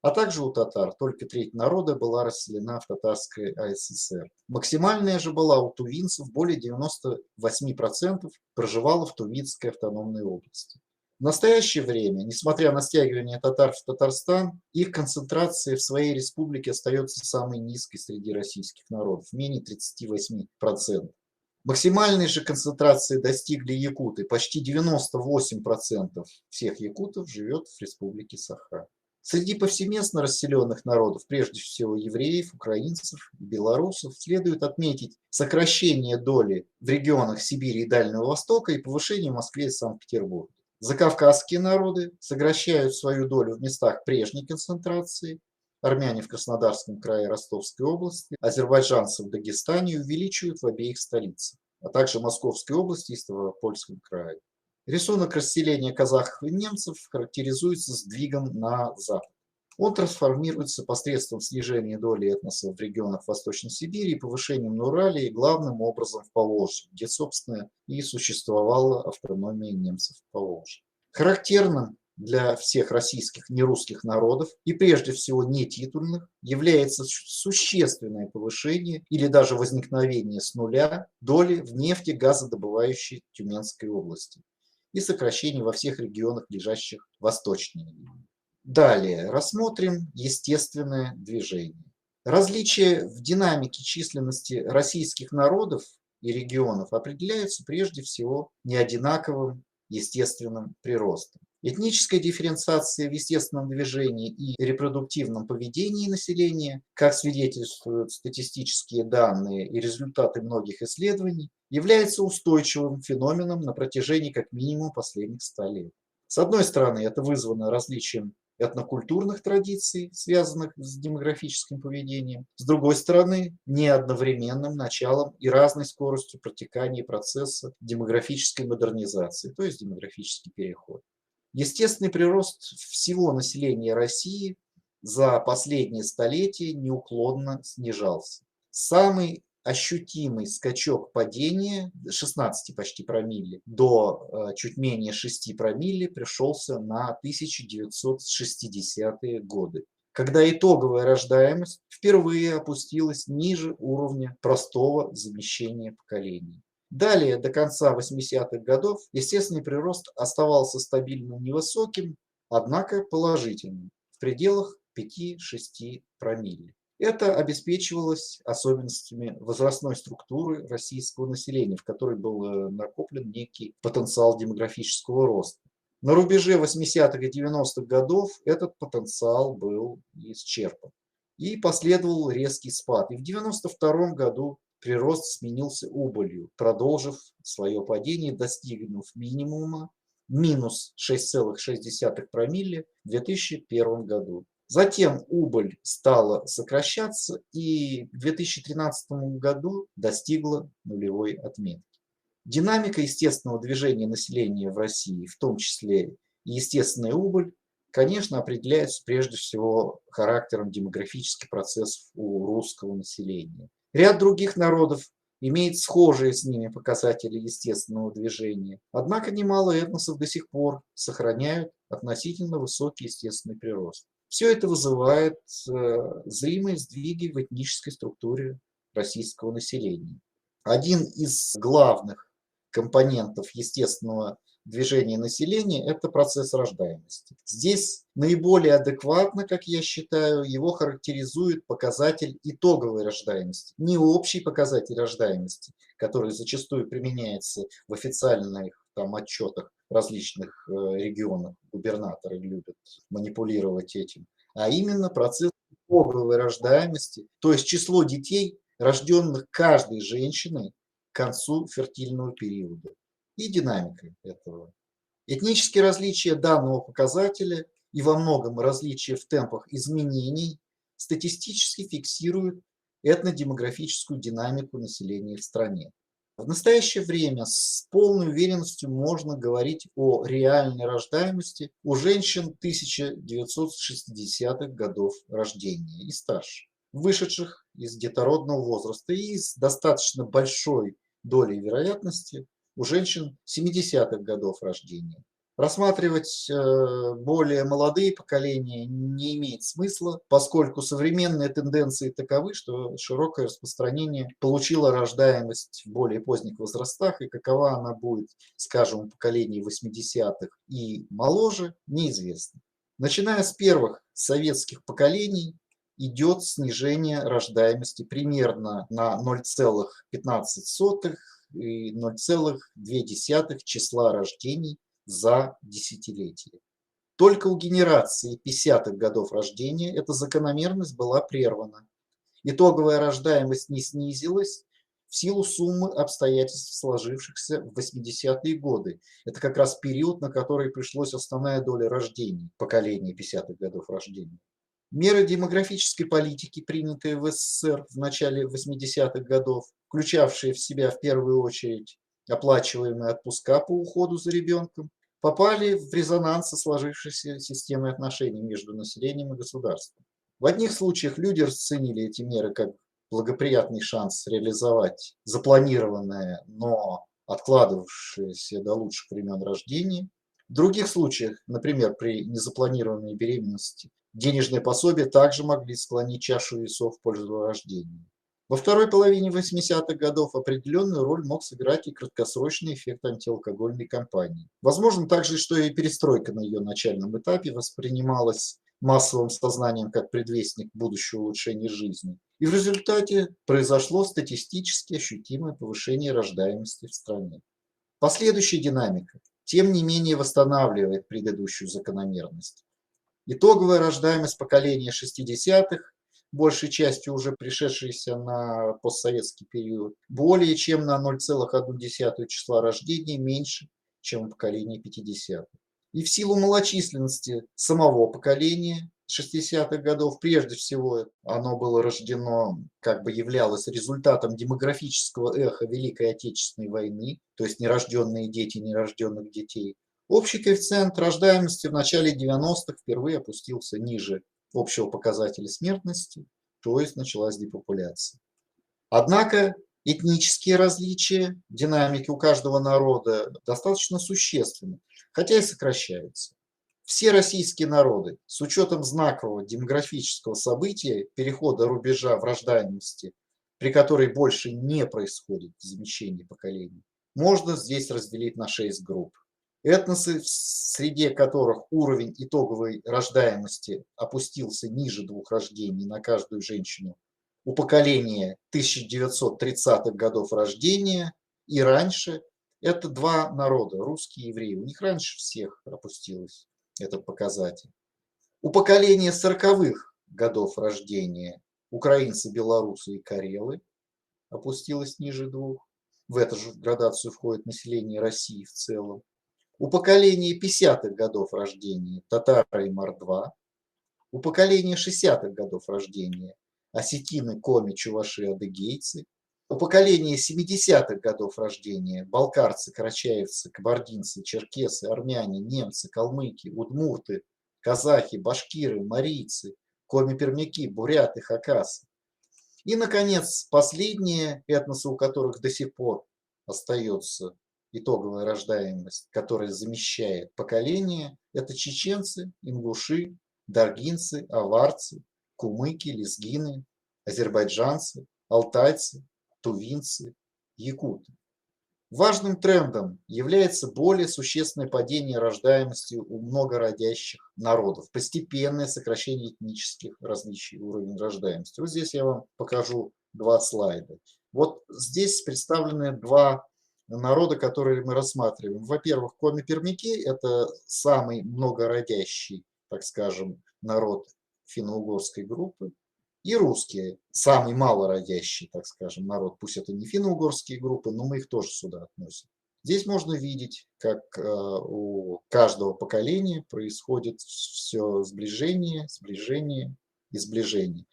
а также у татар, только треть народа была расселена в Татарской АССР. Максимальная же была у тувинцев, более 98% проживало в Тувинской автономной области. В настоящее время, несмотря на стягивание татар в Татарстан, их концентрация в своей республике остается самой низкой среди российских народов, менее 38%. Максимальной же концентрации достигли якуты. Почти 98% всех якутов живет в республике Саха. Среди повсеместно расселенных народов, прежде всего евреев, украинцев и белорусов, следует отметить сокращение доли в регионах Сибири и Дальнего Востока и повышение в Москве и Санкт-Петербурге. Закавказские народы сокращают свою долю в местах прежней концентрации, армяне в Краснодарском крае Ростовской области, азербайджанцы в Дагестане увеличивают в обеих столицах, а также Московской области и Ставропольском крае. Рисунок расселения казахов и немцев характеризуется сдвигом на запад. Он трансформируется посредством снижения доли этносов в регионах Восточной Сибири и повышением на Урале и главным образом в Поволжье, где, собственно, и существовала автономия немцев в Поволжье. Характерным для всех российских нерусских народов и прежде всего нетитульных является существенное повышение или даже возникновение с нуля доли в нефтегазодобывающей Тюменской области и сокращение во всех регионах, лежащих восточнее. Далее рассмотрим естественное движение. Различия в динамике численности российских народов и регионов определяются прежде всего неодинаковым естественным приростом. Этническая дифференциация в естественном движении и репродуктивном поведении населения, как свидетельствуют статистические данные и результаты многих исследований, является устойчивым феноменом на протяжении как минимум последних 100 лет. С одной стороны, это вызвано различием этнокультурных традиций, связанных с демографическим поведением. С другой стороны, неодновременным началом и разной скоростью протекания процесса демографической модернизации, то есть демографический переход. Естественный прирост всего населения России за последние столетия неуклонно снижался. Самый ощутимый скачок падения 16 почти промилле до чуть менее 6 промилле пришелся на 1960-е годы, когда итоговая рождаемость впервые опустилась ниже уровня простого замещения поколений. Далее, до конца 80-х годов, естественный прирост оставался стабильно невысоким, однако положительным, в пределах 5-6 промилле. Это обеспечивалось особенностями возрастной структуры российского населения, в которой был накоплен некий потенциал демографического роста. На рубеже 80-х и 90-х годов этот потенциал был исчерпан. И последовал резкий спад. И в 1992 году прирост сменился убылью, продолжив свое падение, достигнув минимума минус 6,6 промилле в 2001 году. Затем убыль стала сокращаться и в 2013 году достигла нулевой отметки. Динамика естественного движения населения в России, в том числе и естественная убыль, конечно, определяется прежде всего характером демографических процессов у русского населения. Ряд других народов имеет схожие с ними показатели естественного движения, однако немало этносов до сих пор сохраняют относительно высокий естественный прирост. Все это вызывает зримые сдвиги в этнической структуре российского населения. Один из главных компонентов естественного движения населения – это процесс рождаемости. Здесь наиболее адекватно, как я считаю, его характеризует показатель итоговой рождаемости. Не общий показатель рождаемости, который зачастую применяется в официальных отчетах различных регионов, губернаторы любят манипулировать этим, а именно процесс итоговой рождаемости, то есть число детей, рожденных каждой женщиной к концу фертильного периода, и динамика этого. Этнические различия данного показателя и во многом различия в темпах изменений статистически фиксируют этнодемографическую динамику населения в стране. В настоящее время с полной уверенностью можно говорить о реальной рождаемости у женщин 1960-х годов рождения и старше, вышедших из детородного возраста и с достаточно большой долей вероятности у женщин 70-х годов рождения. Рассматривать более молодые поколения не имеет смысла, поскольку современные тенденции таковы, что широкое распространение получила рождаемость в более поздних возрастах, и какова она будет, скажем, у поколений 80-х и моложе, неизвестно. Начиная с первых советских поколений идет снижение рождаемости примерно на 0,15 и 0,2 числа рождений за десятилетие. Только у генерации 50-х годов рождения эта закономерность была прервана. Итоговая рождаемость не снизилась в силу суммы обстоятельств, сложившихся в 80-е годы. Это как раз период, на который пришлось основная доля рождений поколения 50-х годов рождения. Меры демографической политики, принятые в СССР в начале 80-х годов, включавшие в себя в первую очередь оплачиваемые отпуска по уходу за ребенком, попали в резонанс со сложившейся системой отношений между населением и государством. В одних случаях люди расценили эти меры как благоприятный шанс реализовать запланированное, но откладывавшееся до лучших времен рождения. В других случаях, например, при незапланированной беременности, денежные пособия также могли склонить чашу весов в пользу рождения. Во второй половине 80-х годов определенную роль мог сыграть и краткосрочный эффект антиалкогольной кампании. Возможно также, что и перестройка на ее начальном этапе воспринималась массовым сознанием как предвестник будущего улучшения жизни. И в результате произошло статистически ощутимое повышение рождаемости в стране. Последующая динамика, тем не менее, восстанавливает предыдущую закономерность. Итоговая рождаемость поколения 60-х, большей частью уже пришедшейся на постсоветский период, более чем на 0,1 числа рождения меньше, чем у поколения 50-х. И в силу малочисленности самого поколения 60-х годов, прежде всего, оно было рождено, являлось результатом демографического эха Великой Отечественной войны, то есть нерожденные дети нерожденных детей. Общий коэффициент рождаемости в начале 90-х впервые опустился ниже общего показателя смертности, то есть началась депопуляция. Однако этнические различия динамики у каждого народа достаточно существенны, хотя и сокращаются. Все российские народы, с учетом знакового демографического события перехода рубежа в рождаемости, при которой больше не происходит замещение поколений, можно здесь разделить на 6 групп. Этносы, в среде которых уровень итоговой рождаемости опустился ниже 2 рождений на каждую женщину у поколения 1930-х годов рождения и раньше, это 2 народа, русские и евреи. У них раньше всех опустился этот показатель. У поколения 40-х годов рождения украинцы, белорусы и карелы опустилось ниже 2. В эту же градацию входит население России в целом. У поколения 50-х годов рождения татары и мордва, у поколения 60-х годов рождения осетины, коми, чуваши, адыгейцы, У поколения 70-х годов рождения балкарцы, карачаевцы, кабардинцы, черкесы, армяне, немцы, калмыки, удмурты, казахи, башкиры, марийцы, коми-пермяки, буряты, хакасы. И, наконец, последние этносы, у которых до сих пор остается итоговая рождаемость, которая замещает поколение, это чеченцы, ингуши, даргинцы, аварцы, кумыки, лезгины, азербайджанцы, алтайцы, тувинцы, якуты. Важным трендом является более существенное падение рождаемости у многородящих народов, постепенное сокращение этнических различий, уровень рождаемости. Вот здесь я вам покажу два слайда. Вот здесь представлены два народа, которые мы рассматриваем. Во-первых, коми-пермяки – это самый многородящий, так скажем, народ финно-угорской группы. И русские, самый малородящий, так скажем, народ, пусть это не финно-угорские группы, но мы их тоже сюда относим. Здесь можно видеть, как у каждого поколения происходит все сближение, сближение и сближение.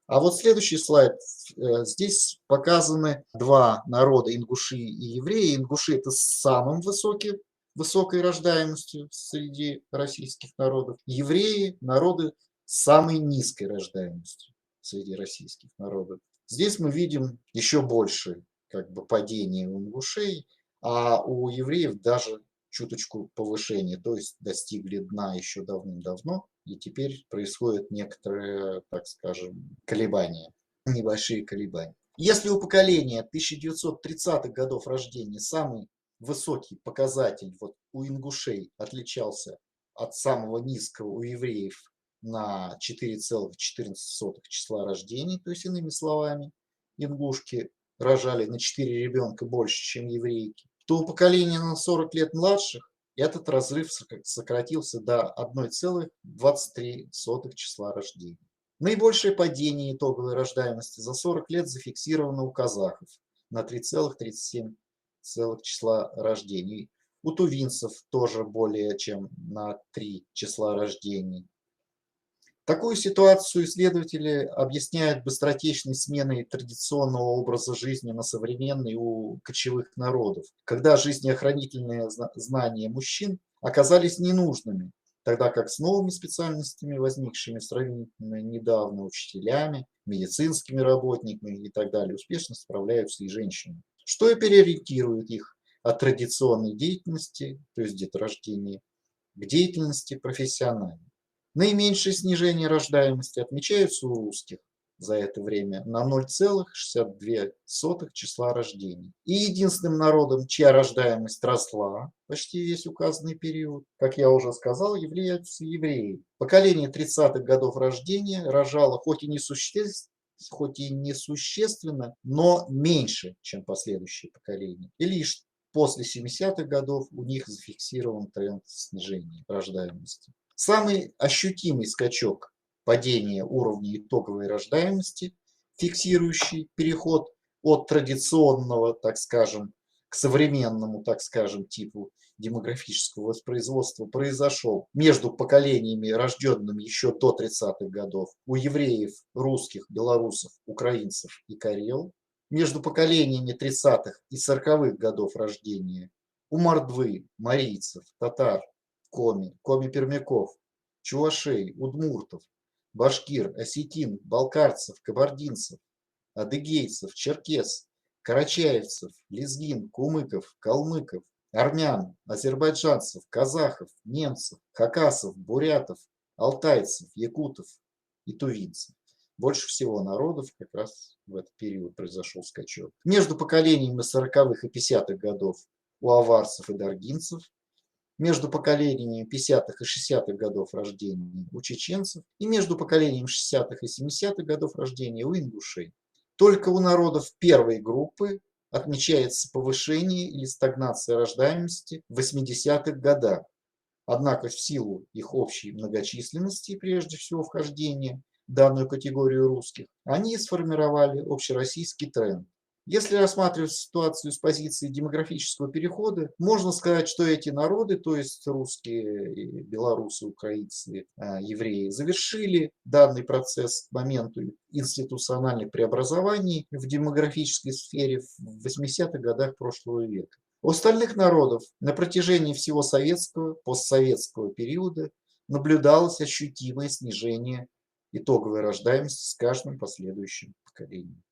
А вот следующий слайд. Здесь показаны два народа, ингуши и евреи. Ингуши – это с самым высокой рождаемостью среди российских народов. Евреи – народы с самой низкой рождаемостью среди российских народов. Здесь мы видим еще больше падение у ингушей, а у евреев даже чуточку повышение, то есть достигли дна еще давным-давно, и теперь происходят некоторые, так скажем, колебания, небольшие колебания. Если у поколения 1930-х годов рождения самый высокий показатель вот у ингушей отличался от самого низкого у евреев на 4,14 числа рождений, то есть иными словами, ингушки рожали на 4 ребенка больше, чем еврейки, то у поколения на 40 лет младших этот разрыв сократился до 1,23 числа рождений. Наибольшее падение итоговой рождаемости за 40 лет зафиксировано у казахов на 3,37 числа рождений. У тувинцев тоже более чем на 3 числа рождений. Такую ситуацию исследователи объясняют быстротечной сменой традиционного образа жизни на современный у кочевых народов, когда жизнеохранительные знания мужчин оказались ненужными, тогда как с новыми специальностями, возникшими сравнительно недавно, учителями, медицинскими работниками и так далее, успешно справляются и женщины, что и переориентирует их от традиционной деятельности, то есть деторождения, к деятельности профессиональной. Наименьшее снижение рождаемости отмечается у русских за это время на 0,62 числа рождений. И единственным народом, чья рождаемость росла почти весь указанный период, как я уже сказал, являются евреи. Поколение 30-х годов рождения рожало хоть и несущественно, но меньше, чем последующие поколения. И лишь после 70-х годов у них зафиксирован тренд снижения рождаемости. Самый ощутимый скачок падения уровня итоговой рождаемости, фиксирующий переход от традиционного, так скажем, к современному, так скажем, типу демографического воспроизводства, произошел между поколениями, рожденными еще до 30-х годов, у евреев, русских, белорусов, украинцев и карел, между поколениями 30-х и 40-х годов рождения, у мордвы, марийцев, татар, коми-пермяков, чувашей, удмуртов, башкир, осетин, балкарцев, кабардинцев, адыгейцев, черкес, карачаевцев, лезгин, кумыков, калмыков, армян, азербайджанцев, казахов, немцев, хакасов, бурятов, алтайцев, якутов и тувинцев. Больше всего народов как раз в этот период произошел скачок. Между поколениями 40-х и 50-х годов у аварцев и даргинцев, между поколениями 50-х и 60-х годов рождения у чеченцев и между поколением 60-х и 70-х годов рождения у ингушей. Только у народов первой группы отмечается повышение или стагнация рождаемости в 80-х годах. Однако в силу их общей многочисленности, прежде всего вхождения в данную категорию русских, они сформировали общероссийский тренд. Если рассматривать ситуацию с позиции демографического перехода, можно сказать, что эти народы, то есть русские, белорусы, украинцы, евреи, завершили данный процесс к моменту институциональных преобразований в демографической сфере в 80-х годах прошлого века. У остальных народов на протяжении всего советского, постсоветского периода наблюдалось ощутимое снижение итоговой рождаемости с каждым последующим поколением.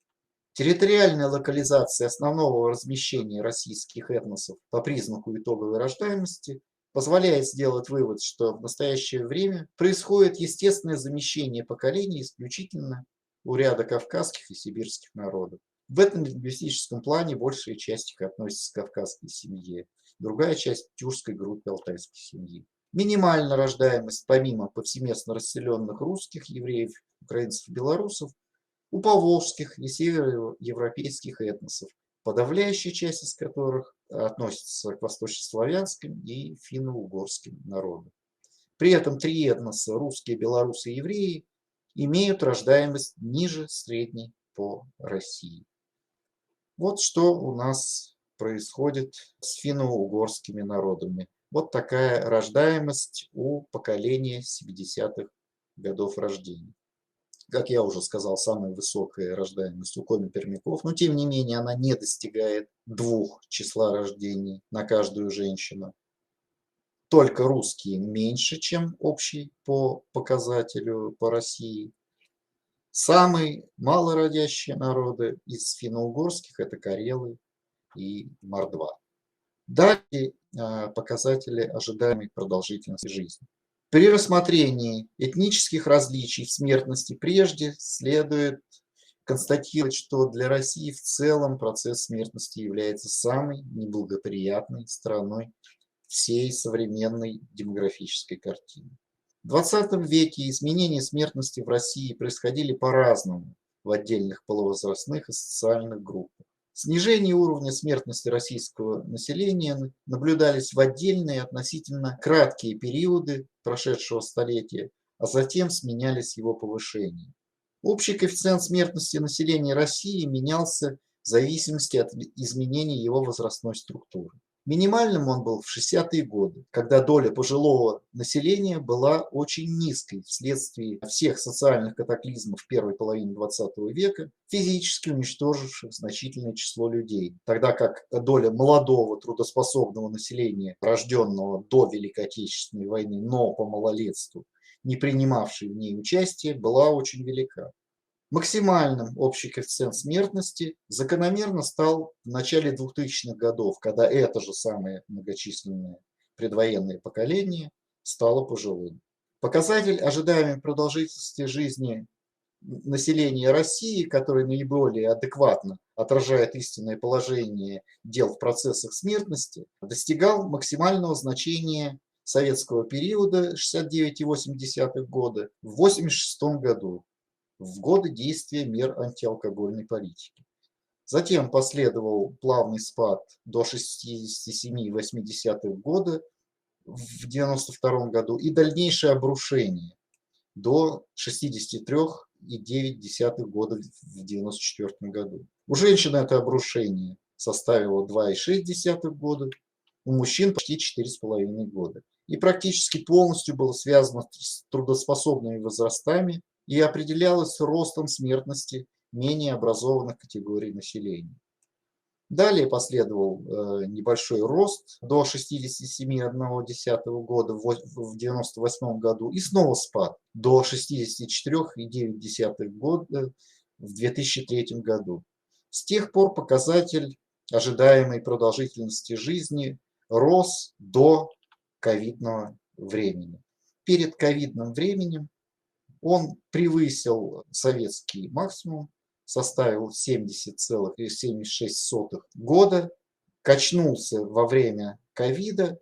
Территориальная локализация основного размещения российских этносов по признаку итоговой рождаемости позволяет сделать вывод, что в настоящее время происходит естественное замещение поколений исключительно у ряда кавказских и сибирских народов. В этом лингвистическом плане большая часть их относится к кавказской семье, другая часть к тюркской группе алтайской семьи. Минимальная рождаемость, помимо повсеместно расселенных русских, евреев, украинцев и белорусов, у поволжских и североевропейских этносов, подавляющая часть из которых относится к восточнославянским и финно-угорским народам. При этом три этноса, русские, белорусы и евреи, имеют рождаемость ниже средней по России. Вот что у нас происходит с финно-угорскими народами. Вот такая рождаемость у поколения 70-х годов рождения. Как я уже сказал, самая высокая рождаемость у коми-пермяков, но тем не менее она не достигает 2 числа рождений на каждую женщину. Только русские меньше, чем общий по показателю по России. Самые малородящие народы из финно-угорских – это карелы и мордва. Далее показатели ожидаемой продолжительности жизни. При рассмотрении этнических различий в смертности прежде следует констатировать, что для России в целом процесс смертности является самой неблагоприятной стороной всей современной демографической картины. В 20 веке изменения смертности в России происходили по-разному в отдельных полувозрастных и социальных группах. Снижение уровня смертности российского населения наблюдались в отдельные относительно краткие периоды прошедшего столетия, а затем сменялись его повышением. Общий коэффициент смертности населения России менялся в зависимости от изменений его возрастной структуры. Минимальным он был в 60-е годы, когда доля пожилого населения была очень низкой вследствие всех социальных катаклизмов первой половины 20 века, физически уничтоживших значительное число людей, тогда как доля молодого трудоспособного населения, рожденного до Великой Отечественной войны, но по малолетству, не принимавшей в ней участие, была очень велика. Максимальным общий коэффициент смертности закономерно стал в начале 2000-х годов, когда это же самое многочисленное предвоенное поколение стало пожилым. Показатель ожидаемой продолжительности жизни населения России, который наиболее адекватно отражает истинное положение дел в процессах смертности, достигал максимального значения советского периода 69,8 года в 1986 году. В годы действия мер антиалкогольной политики. Затем последовал плавный спад до 67,8 года в 1992 году и дальнейшее обрушение до 63,9 года в 1994 году. У женщин это обрушение составило 2,6 года, у мужчин почти 4,5 года. И практически полностью было связано с трудоспособными возрастами и определялось ростом смертности менее образованных категорий населения. Далее последовал небольшой рост до 67,1 года в 1998 году и снова спад до 64,9 года в 2003 году. С тех пор показатель ожидаемой продолжительности жизни рос до ковидного времени. Перед ковидным временем он превысил советский максимум, составил 70,76 года, качнулся во время ковида.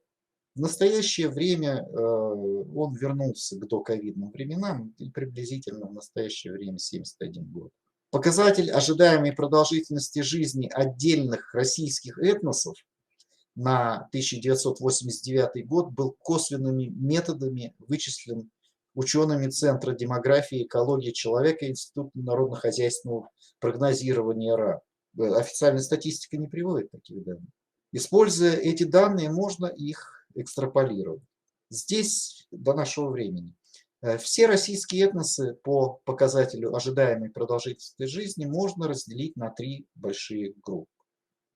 В настоящее время он вернулся к доковидным временам и приблизительно в настоящее время 71 год. Показатель ожидаемой продолжительности жизни отдельных российских этносов на 1989 год был косвенными методами вычислен учеными Центра демографии и экологии человека Института народно-хозяйственного прогнозирования РА. Официальная статистика не приводит таких данных. Используя эти данные, можно их экстраполировать. Здесь до нашего времени Все российские этносы по показателю ожидаемой продолжительности жизни можно разделить на три большие группы.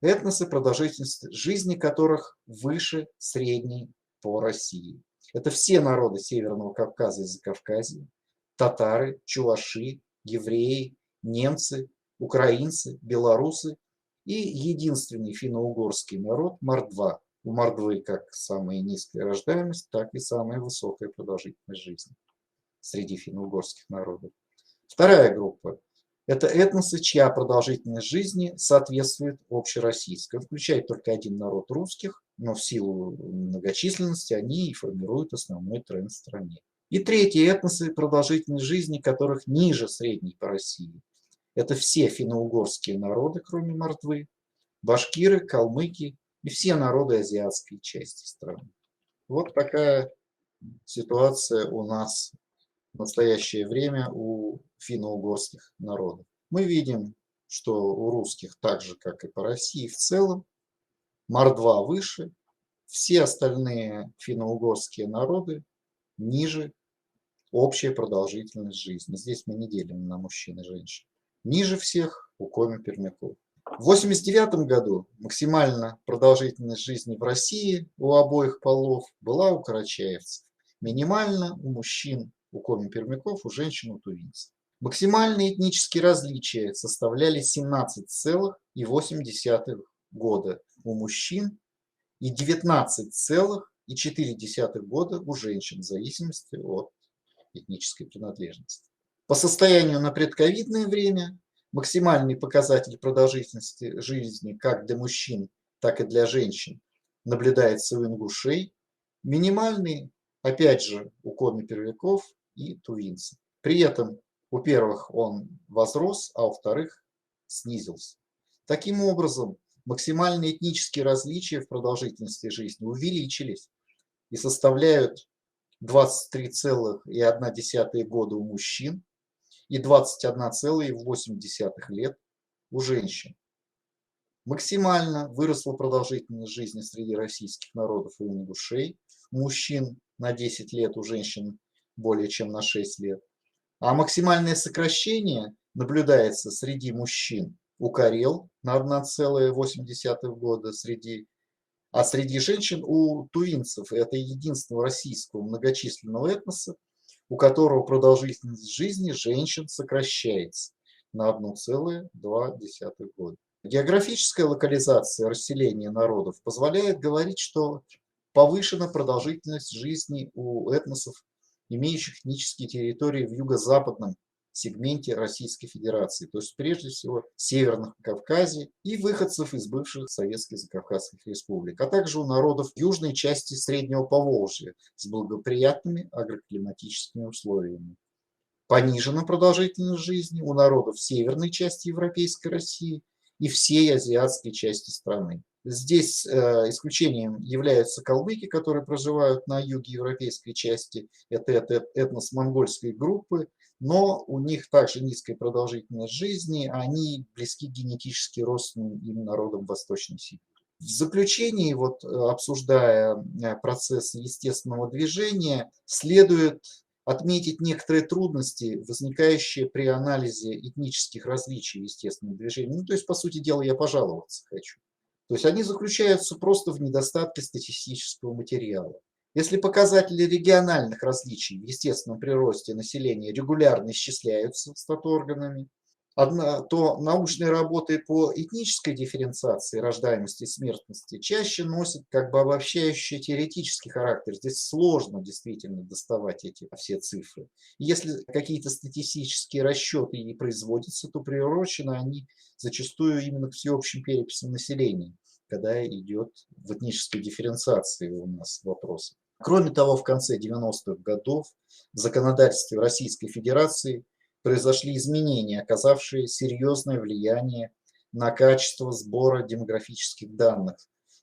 Этносы, продолжительность жизни которых выше средней по России. Это все народы Северного Кавказа и Закавказья, татары, чуваши, евреи, немцы, украинцы, белорусы и единственный финно-угорский народ Мордва. У Мордвы как самая низкая рождаемость, так и самая высокая продолжительность жизни среди финно-угорских народов. Вторая группа – это этносы, чья продолжительность жизни соответствует общероссийской. Включает только один народ русских, но в силу многочисленности они и формируют основной тренд в стране. И третьи этносы, продолжительность жизни которых ниже средней по России. Это все финно-угорские народы, кроме Мордвы, башкиры, калмыки и все народы азиатской части страны. Вот такая ситуация у нас в настоящее время у финно-угорских народов. Мы видим, что у русских так же, как и по России в целом, Мордва выше, все остальные финно-угорские народы ниже общая продолжительность жизни. Здесь мы не делим на мужчин и женщин. Ниже всех у коми-пермяков. В 1989 году максимальная продолжительность жизни в России у обоих полов была у карачаевцев. Минимально у мужчин, у коми-пермяков, у женщин, у тувинцев. Максимальные этнические различия составляли 17,8 года у мужчин и 19,4 года у женщин, в зависимости от этнической принадлежности. По состоянию на предковидное время максимальный показатель продолжительности жизни как для мужчин, так и для женщин наблюдается у ингушей, минимальный, опять же, у коми-пермяков и тувинцев. При этом у первых он возрос, а у вторых снизился. Таким образом, максимальные этнические различия в продолжительности жизни увеличились и составляют 23,1 года у мужчин и 21,8 лет у женщин. Максимально выросла продолжительность жизни среди российских народов и ингушей. У мужчин на 10 лет, у женщин более чем на 6 лет. А максимальное сокращение наблюдается среди мужчин у карел на 1,8 года, а среди женщин у тувинцев. Это единственного российского многочисленного этноса, у которого продолжительность жизни женщин сокращается на 1,2 года. Географическая локализация расселения народов позволяет говорить, что повышена продолжительность жизни у этносов, имеющих этнические территории в юго-западном сегменте Российской Федерации, то есть прежде всего Северном Кавказе и выходцев из бывших советских закавказских республик, а также у народов южной части Среднего Поволжья с благоприятными агроклиматическими условиями. Понижена продолжительность жизни у народов северной части Европейской России и всей азиатской части страны. Здесь исключением являются калмыки, которые проживают на юге европейской части, это этнос монгольской группы, но у них также низкая продолжительность жизни, они близки генетически родственным им народам Восточной Сибири. В заключении, обсуждая процессы естественного движения, следует отметить некоторые трудности, возникающие при анализе этнических различий естественного движения. То есть, по сути дела, я пожаловаться хочу. То есть они заключаются просто в недостатке статистического материала. Если показатели региональных различий в естественном приросте населения регулярно исчисляются статорганами, то научные работы по этнической дифференциации рождаемости и смертности чаще носят обобщающий теоретический характер. Здесь сложно действительно доставать эти все цифры. И если какие-то статистические расчеты и производятся, то приурочены они зачастую именно к всеобщим переписям населения, когда идет в этнической дифференциации у нас вопрос. Кроме того, в конце 90-х годов в законодательстве Российской Федерации произошли изменения, оказавшие серьезное влияние на качество сбора демографических данных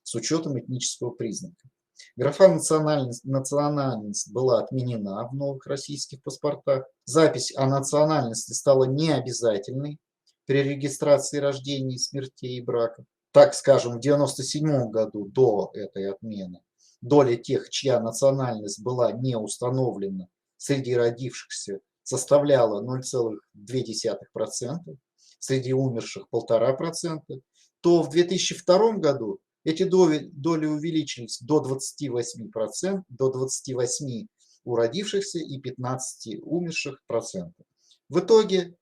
с учетом этнического признака. Графа «национальность» была отменена в новых российских паспортах. Запись о национальности стала необязательной при регистрации рождений, смертей и браков. Так скажем, в 1997 году до этой отмены доля тех, чья национальность была не установлена, среди родившихся составляла 0,2%, среди умерших 1,5%, то в 2002 году эти доли увеличились до 28%, до 28% у родившихся и 15% умерших процентов. В итоге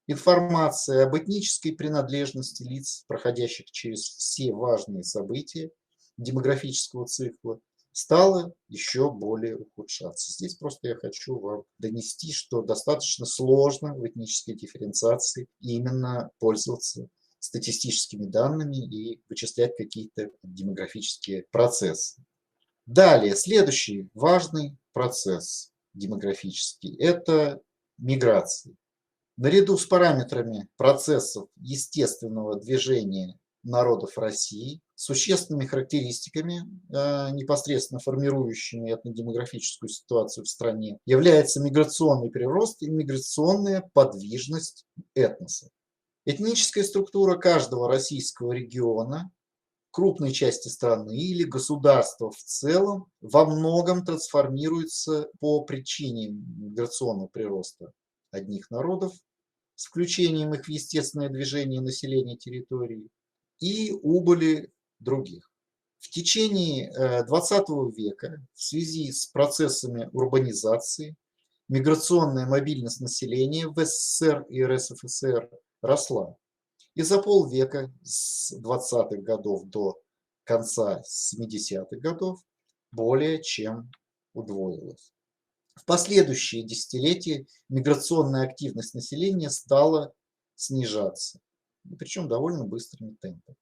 информация об этнической принадлежности лиц, проходящих через все важные события демографического цикла, стала еще более ухудшаться. Здесь просто я хочу вам донести, что достаточно сложно в этнической дифференциации именно пользоваться статистическими данными и вычислять какие-то демографические процессы. Далее, следующий важный процесс демографический – это миграция. Наряду с параметрами процессов естественного движения народов России, существенными характеристиками, непосредственно формирующими этнодемографическую ситуацию в стране, является миграционный прирост и миграционная подвижность этноса. Этническая структура каждого российского региона, крупной части страны или государства в целом во многом трансформируется по причине миграционного прироста одних народов, с включением их в естественное движение населения территории, и убыли других. В течение XX века в связи с процессами урбанизации миграционная мобильность населения в СССР и РСФСР росла. И за полвека с 20-х годов до конца 70-х годов более чем удвоилась. В последующие десятилетия миграционная активность населения стала снижаться, причем довольно быстрыми темпами.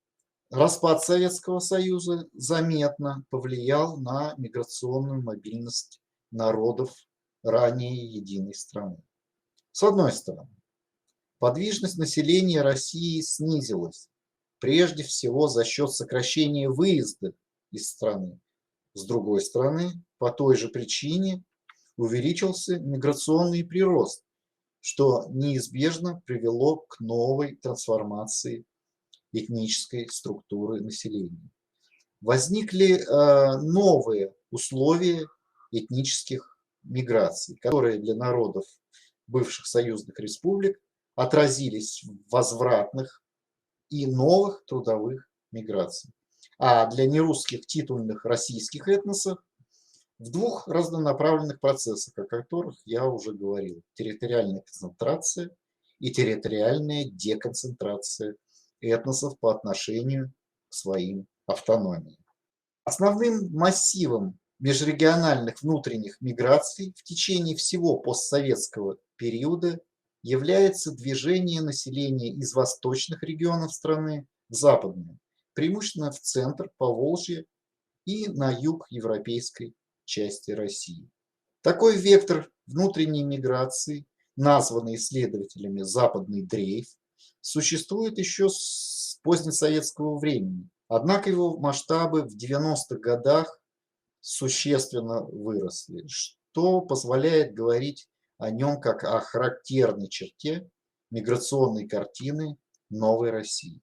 Распад Советского Союза заметно повлиял на миграционную мобильность народов ранее единой страны. С одной стороны, подвижность населения России снизилась, прежде всего за счет сокращения выезда из страны. С другой стороны, по той же причине увеличился миграционный прирост, что неизбежно привело к новой трансформации этнической структуры населения. Возникли новые условия этнических миграций, которые для народов бывших союзных республик отразились в возвратных и новых трудовых миграциях. А для нерусских титульных российских этносов в двух разнонаправленных процессах, о которых я уже говорил. Территориальная концентрация и территориальная деконцентрация этносов по отношению к своим автономиям. Основным массивом межрегиональных внутренних миграций в течение всего постсоветского периода является движение населения из восточных регионов страны в западные, преимущественно в центр, Поволжье и на юг европейской части России. Такой вектор внутренней миграции, названный исследователями «западный дрейф», существует еще с позднесоветского времени. Однако его масштабы в 90-х годах существенно выросли, что позволяет говорить о нем как о характерной черте миграционной картины новой России.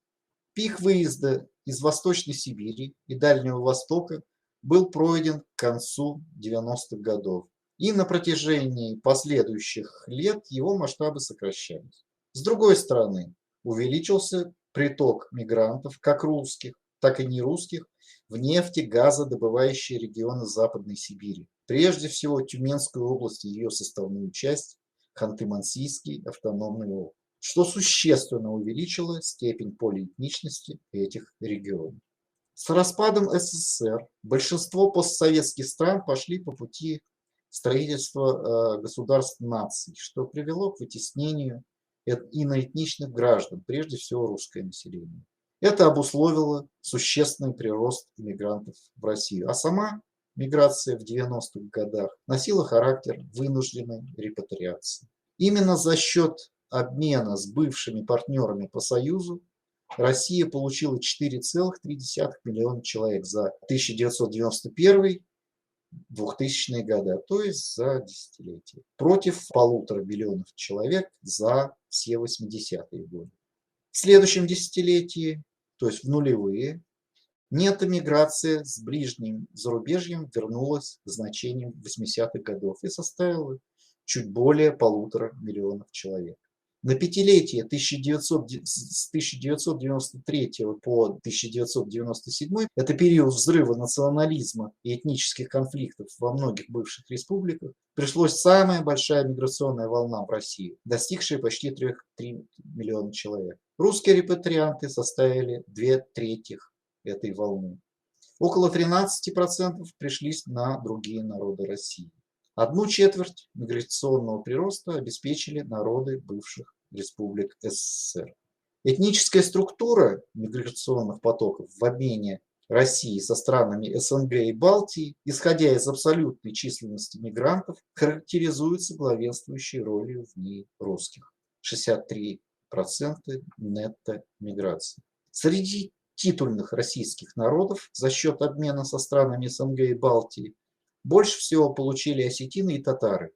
Пик выезда из Восточной Сибири и Дальнего Востока был пройден к концу 90-х годов, и на протяжении последующих лет его масштабы сокращались. С другой стороны, увеличился приток мигрантов, как русских, так и нерусских, в нефти, газодобывающие регионы Западной Сибири, прежде всего Тюменскую область и ее составную часть, Ханты-Мансийский автономный округ, что существенно увеличило степень полиэтничности этих регионов. С распадом СССР большинство постсоветских стран пошли по пути строительства государств наций, что привело к вытеснению иноэтничных граждан, прежде всего русское население. Это обусловило существенный прирост иммигрантов в Россию, а сама миграция в 90-х годах носила характер вынужденной репатриации. Именно за счет обмена с бывшими партнерами по Союзу Россия получила 4,3 миллиона человек за 1991-2000 годы, то есть за десятилетие, против 1,5 миллиона человек за все 80-е годы. В следующем десятилетии, то есть в нулевые, нетомиграция с ближним зарубежьем вернулась к значениям 80-х годов и составила чуть более 1,5 миллиона человек. На пятилетие с 1993 по 1997, это период взрыва национализма и этнических конфликтов во многих бывших республиках, пришлось самая большая миграционная волна в России, достигшая почти 3 миллиона человек. Русские репатрианты составили 2/3 этой волны. Около 13% пришлись на другие народы России. 1/4 миграционного прироста обеспечили народы бывших республик СССР. Этническая структура миграционных потоков в обмене России со странами СНГ и Балтии, исходя из абсолютной численности мигрантов, характеризуется главенствующей ролью в ней русских. 63% нетто-миграции. Среди титульных российских народов за счет обмена со странами СНГ и Балтии больше всего получили осетины и татары.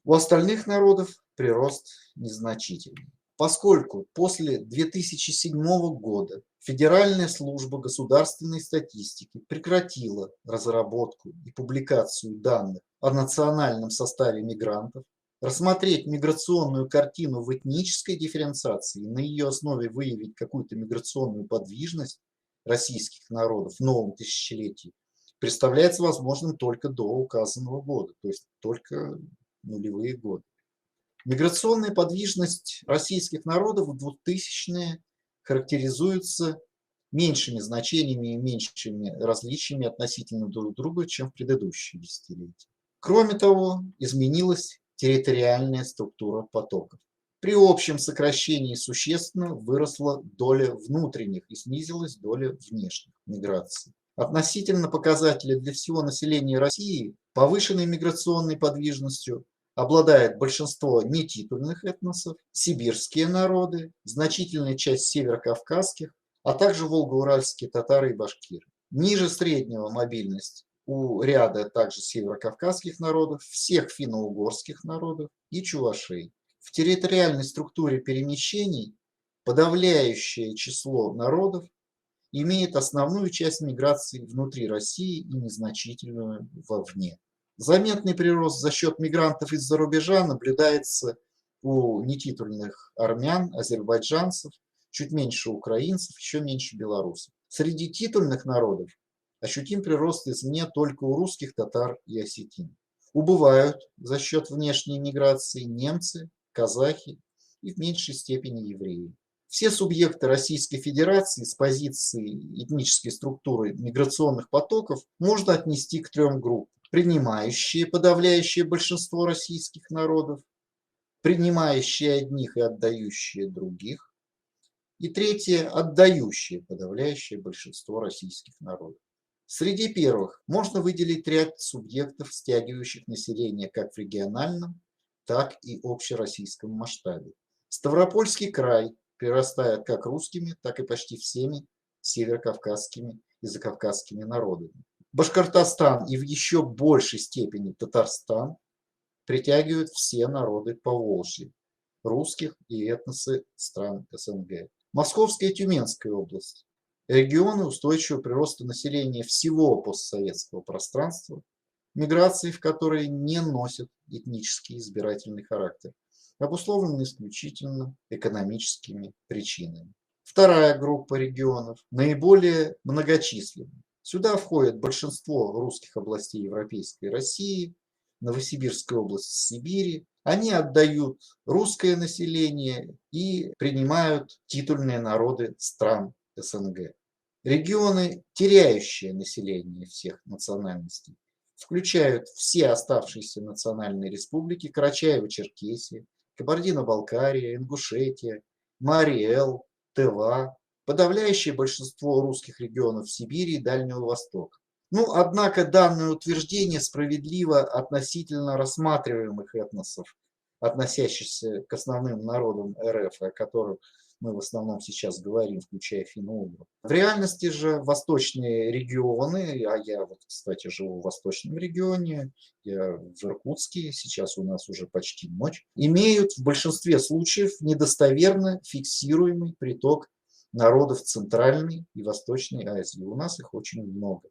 У остальных народов прирост незначительный. Поскольку после 2007 года Федеральная служба государственной статистики прекратила разработку и публикацию данных о национальном составе мигрантов, рассмотреть миграционную картину в этнической дифференциации и на ее основе выявить какую-то миграционную подвижность российских народов в новом тысячелетии представляется возможным только до указанного года, то есть только нулевые годы. Миграционная подвижность российских народов в 2000-е характеризуется меньшими значениями и меньшими различиями относительно друг друга, чем в предыдущие десятилетия. Кроме того, изменилась территориальная структура потоков. При общем сокращении существенно выросла доля внутренних и снизилась доля внешних миграций. Относительно показателя для всего населения России повышенной миграционной подвижностью обладает большинство нетитульных этносов, сибирские народы, значительная часть северокавказских, а также волго-уральские татары и башкиры. Ниже среднего мобильность у ряда также северокавказских народов, всех финно-угорских народов и чувашей. В территориальной структуре перемещений подавляющее число народов имеет основную часть миграции внутри России и незначительную вовне. Заметный прирост за счет мигрантов из-за рубежа наблюдается у нетитульных армян, азербайджанцев, чуть меньше украинцев, еще меньше белорусов. Среди титульных народов ощутим прирост извне только у русских, татар и осетин. Убывают за счет внешней миграции немцы, казахи и в меньшей степени евреи. Все субъекты Российской Федерации с позиции этнической структуры миграционных потоков можно отнести к 3 группам. Принимающие подавляющее большинство российских народов, принимающие одних и отдающие других, и третье – отдающие подавляющее большинство российских народов. Среди первых можно выделить ряд субъектов, стягивающих население как в региональном, так и общероссийском масштабе. Ставропольский край прирастает как русскими, так и почти всеми северокавказскими и закавказскими народами. Башкортостан и в еще большей степени Татарстан притягивают все народы Поволжья, русских и этносы стран СНГ. Московская и Тюменская область – регионы устойчивого прироста населения всего постсоветского пространства, миграции в которые не носят этнический избирательный характер, обусловлены исключительно экономическими причинами. Вторая группа регионов наиболее многочисленна. Сюда входит большинство русских областей Европейской России, Новосибирская область Сибири. Они отдают русское население и принимают титульные народы стран СНГ. Регионы, теряющие население всех национальностей, включают все оставшиеся национальные республики Карачаево-Черкесия, Кабардино-Балкария, Ингушетия, Марий-Эл, Тыва, подавляющее большинство русских регионов Сибири и Дальнего Востока. Однако данное утверждение справедливо относительно рассматриваемых этносов, относящихся к основным народам РФ, о которых мы в основном сейчас говорим, включая финно-угров. В реальности же восточные регионы, а я кстати, живу в восточном регионе, я в Иркутске, сейчас у нас уже почти ночь, имеют в большинстве случаев недостоверно фиксируемый приток народов Центральной и Восточной Азии. У нас их очень много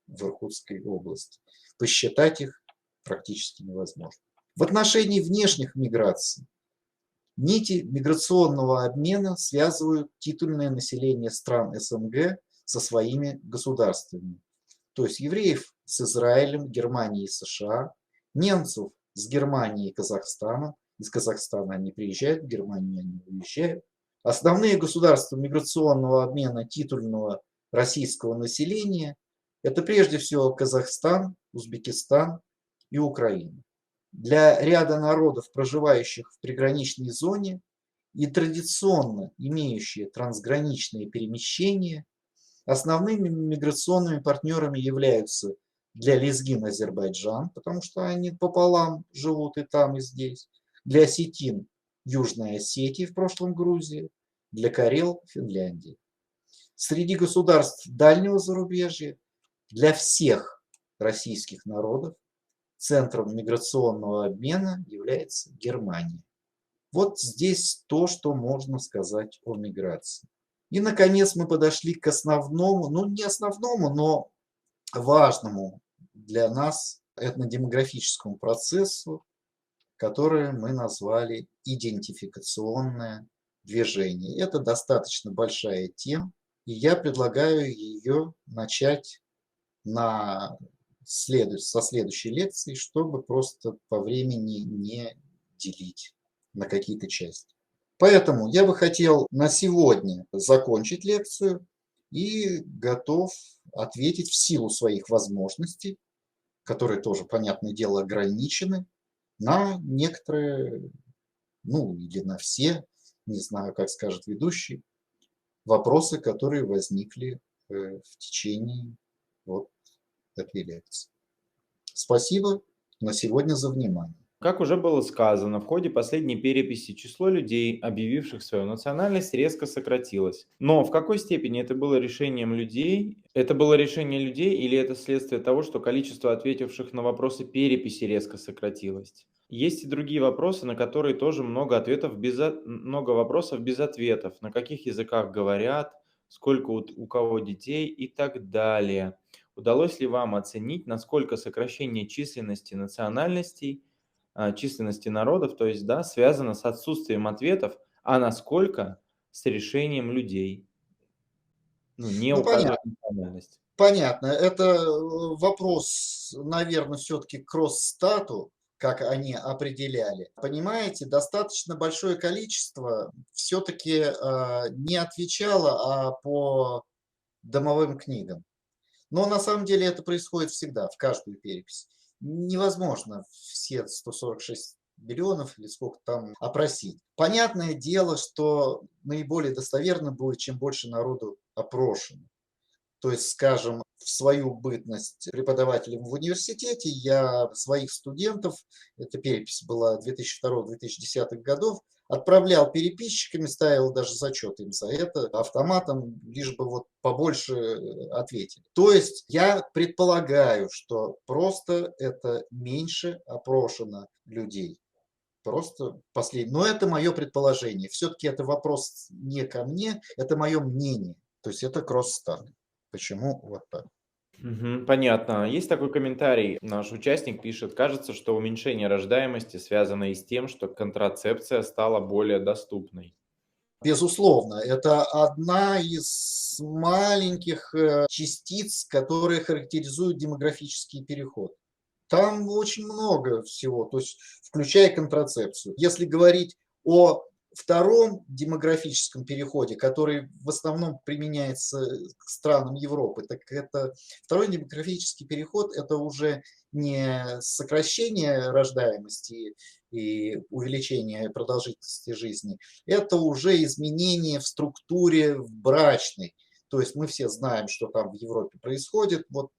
в Иркутской области. Посчитать их практически невозможно. В отношении внешних миграций нити миграционного обмена связывают титульное население стран СНГ со своими государствами. То есть евреев с Израилем, Германией и США, немцев с Германией и Казахстаном. Из Казахстана они приезжают, в Германию они уезжают. Основные государства миграционного обмена титульного российского населения – это прежде всего Казахстан, Узбекистан и Украина. Для ряда народов, проживающих в приграничной зоне и традиционно имеющие трансграничные перемещения, основными миграционными партнерами являются для лезгин Азербайджан, потому что они пополам живут и там, и здесь, для осетин Южная Осетия, в прошлом Грузия, для карел Финляндия. Среди государств дальнего зарубежья для всех российских народов центром миграционного обмена является Германия. Вот здесь то, что можно сказать о миграции. И, наконец, мы подошли к основному, ну не основному, но важному для нас этнодемографическому процессу, который мы назвали идентификационное движение. Это достаточно большая тема, и я предлагаю ее начать со следующей лекции, чтобы просто по времени не делить на какие-то части. Поэтому я бы хотел на сегодня закончить лекцию и готов ответить в силу своих возможностей, которые тоже, понятное дело, ограничены, на некоторые, ну или на все, не знаю, как скажет ведущий, вопросы, которые возникли в течение вот этой лекции. Спасибо на сегодня за внимание. Как уже было сказано, в ходе последней переписи число людей, объявивших свою национальность, резко сократилось. Но в какой степени это было решением людей? Это было решение людей или это следствие того, что количество ответивших на вопросы переписи резко сократилось? Есть и другие вопросы, на которые тоже много вопросов без ответов. На каких языках говорят, сколько у кого детей и так далее. Удалось ли вам оценить, насколько сокращение численности национальностей, численности народов, то есть, да, связано с отсутствием ответов, а насколько с решением людей, ну, не Ну, указывать понятно. национальность. Понятно. Это вопрос, наверное, все-таки к Росстату, как они определяли. Понимаете, достаточно большое количество все-таки не отвечало, а по домовым книгам. Но на самом деле это происходит всегда, в каждую перепись. Невозможно все 146 миллионов или сколько там опросить. Понятное дело, что наиболее достоверно будет, чем больше народу опрошено. То есть, скажем, в свою бытность преподавателем в университете я своих студентов, эта перепись была 2002-2010 годов, отправлял переписчиками, ставил даже зачет им за это автоматом, лишь бы вот побольше ответили. То есть я предполагаю, что просто это меньше опрошено людей. Просто последний. Но это мое предположение. Все-таки это вопрос не ко мне, это мое мнение. То есть это Росстат. Почему вот так? Мгм, понятно. Есть такой комментарий. Наш участник пишет: кажется, что уменьшение рождаемости связано и с тем, что контрацепция стала более доступной. Безусловно, это одна из маленьких частиц, которые характеризуют демографический переход. Там очень много всего, то есть включая контрацепцию. Если говорить о втором демографическом переходе, который в основном применяется к странам Европы, так это второй демографический переход – это уже не сокращение рождаемости и увеличение продолжительности жизни, это уже изменение в структуре брачной. То есть мы все знаем, что там в Европе происходит. Вот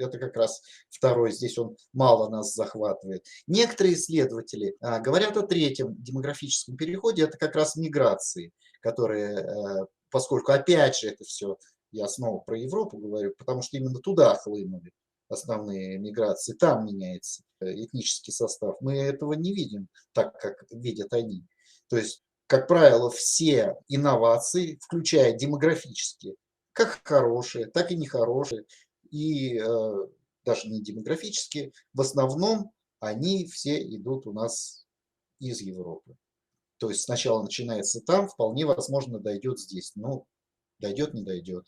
это как раз второй, здесь он мало нас захватывает. Некоторые исследователи говорят о третьем демографическом переходе, это как раз миграции, которые, поскольку опять же это все, я снова про Европу говорю, потому что именно туда хлынули основные миграции, там меняется этнический состав. Мы этого не видим так, как видят они. То есть, как правило, все инновации, включая демографические, как хорошие, так и нехорошие, и даже не демографические, в основном они все идут у нас из Европы. То есть сначала начинается там, вполне возможно, дойдет здесь. Ну, дойдет, не дойдет.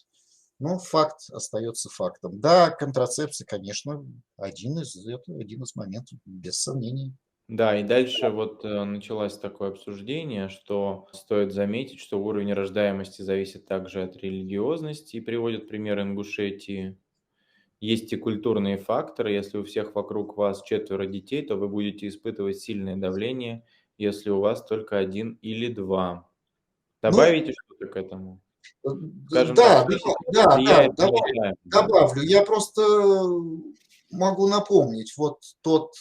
Но факт остается фактом. Да, контрацепция, конечно, один из моментов, без сомнений. Да, и дальше вот началось такое обсуждение, что стоит заметить, что уровень рождаемости зависит также от религиозности, и приводят пример Ингушетии. Есть и культурные факторы. Если у всех вокруг вас четверо детей, то вы будете испытывать сильное давление, если у вас только один или два. Ну, Добавите что-то к этому? Скажем так, да, что если да, влияет на рождаемость, да. добавлю. Я просто могу напомнить вот тот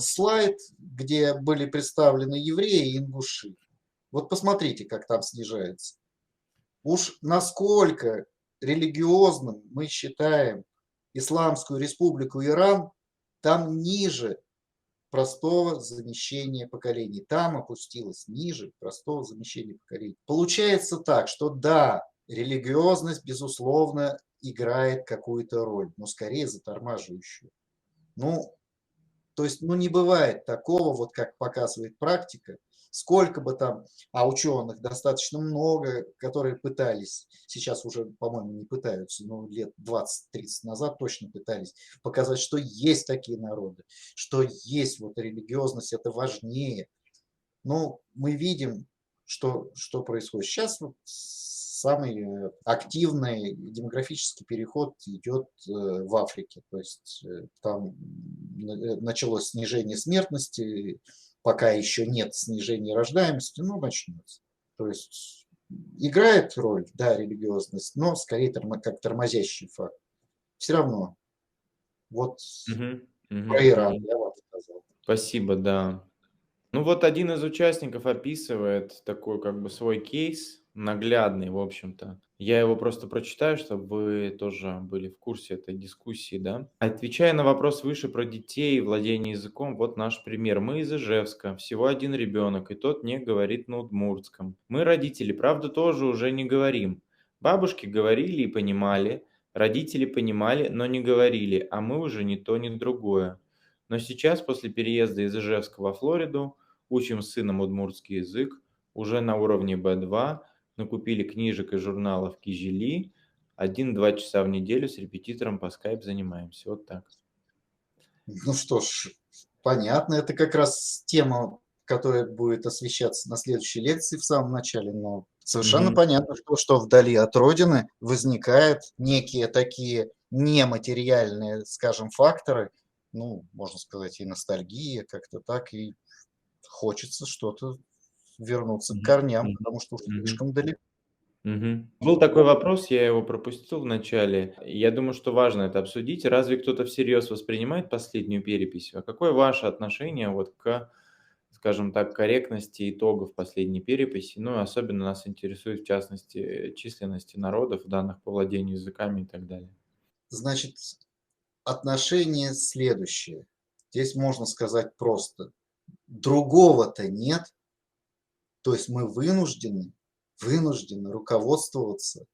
слайд, где были представлены евреи и ингуши. Вот посмотрите, как там снижается. Уж насколько религиозным мы считаем Исламскую республику Иран, там ниже простого замещения поколений. Там опустилось ниже простого замещения поколений. Получается так, что да, религиозность, безусловно, играет какую-то роль, но скорее затормаживающую. Ну, то есть, ну, не бывает такого, вот как показывает практика, сколько бы там, а ученых достаточно много, которые пытались, сейчас уже, по-моему, не пытаются, но лет 20-30 назад точно пытались показать, что есть такие народы, что есть вот религиозность, это важнее. Но мы видим, что происходит. Сейчас вот самый активный демографический переход идет в Африке. То есть там началось снижение смертности, пока еще нет снижения рождаемости, но начнется. То есть играет роль, да, религиозность, но скорее как тормозящий факт. Все равно, вот Мгм, про мгм, Иран мгм. я вам сказал. Спасибо, да. Ну вот один из участников описывает такой как бы свой кейс, наглядный, в общем-то. Я его просто прочитаю, чтобы вы тоже были в курсе этой дискуссии, да. Отвечая на вопрос выше про детей и владение языком, вот наш пример. Мы из Ижевска, всего один ребенок, и тот не говорит на удмуртском. Мы, родители, правда, тоже уже не говорим. Бабушки говорили и понимали, родители понимали, но не говорили, а мы уже ни то, ни другое. Но сейчас, после переезда из Ижевска во Флориду, учим с сыном удмуртский язык, уже на уровне B2, накупили книжек и журналов Кижели, 1-2 часа в неделю с репетитором по скайп занимаемся. Вот так. Ну что ж, понятно, это как раз тема, которая будет освещаться на следующей лекции в самом начале, но совершенно Мгм. понятно, что вдали от родины возникают некие такие нематериальные, скажем, факторы, ну, можно сказать, и ностальгия, как-то так, и хочется что-то вернуться к Мгм. корням, Мгм. потому что уж Мгм. слишком далеко. Мгм. Был такой вопрос, я его пропустил в начале. Я думаю, что важно это обсудить. Разве кто-то всерьез воспринимает последнюю перепись? А какое ваше отношение вот к, скажем так, корректности итогов последней переписи? Ну, и особенно нас интересует, в частности, численности народов, данных по владению языками и так далее. Значит, отношение следующее. Здесь можно сказать просто. Другого-то нет. То есть мы вынуждены руководствоваться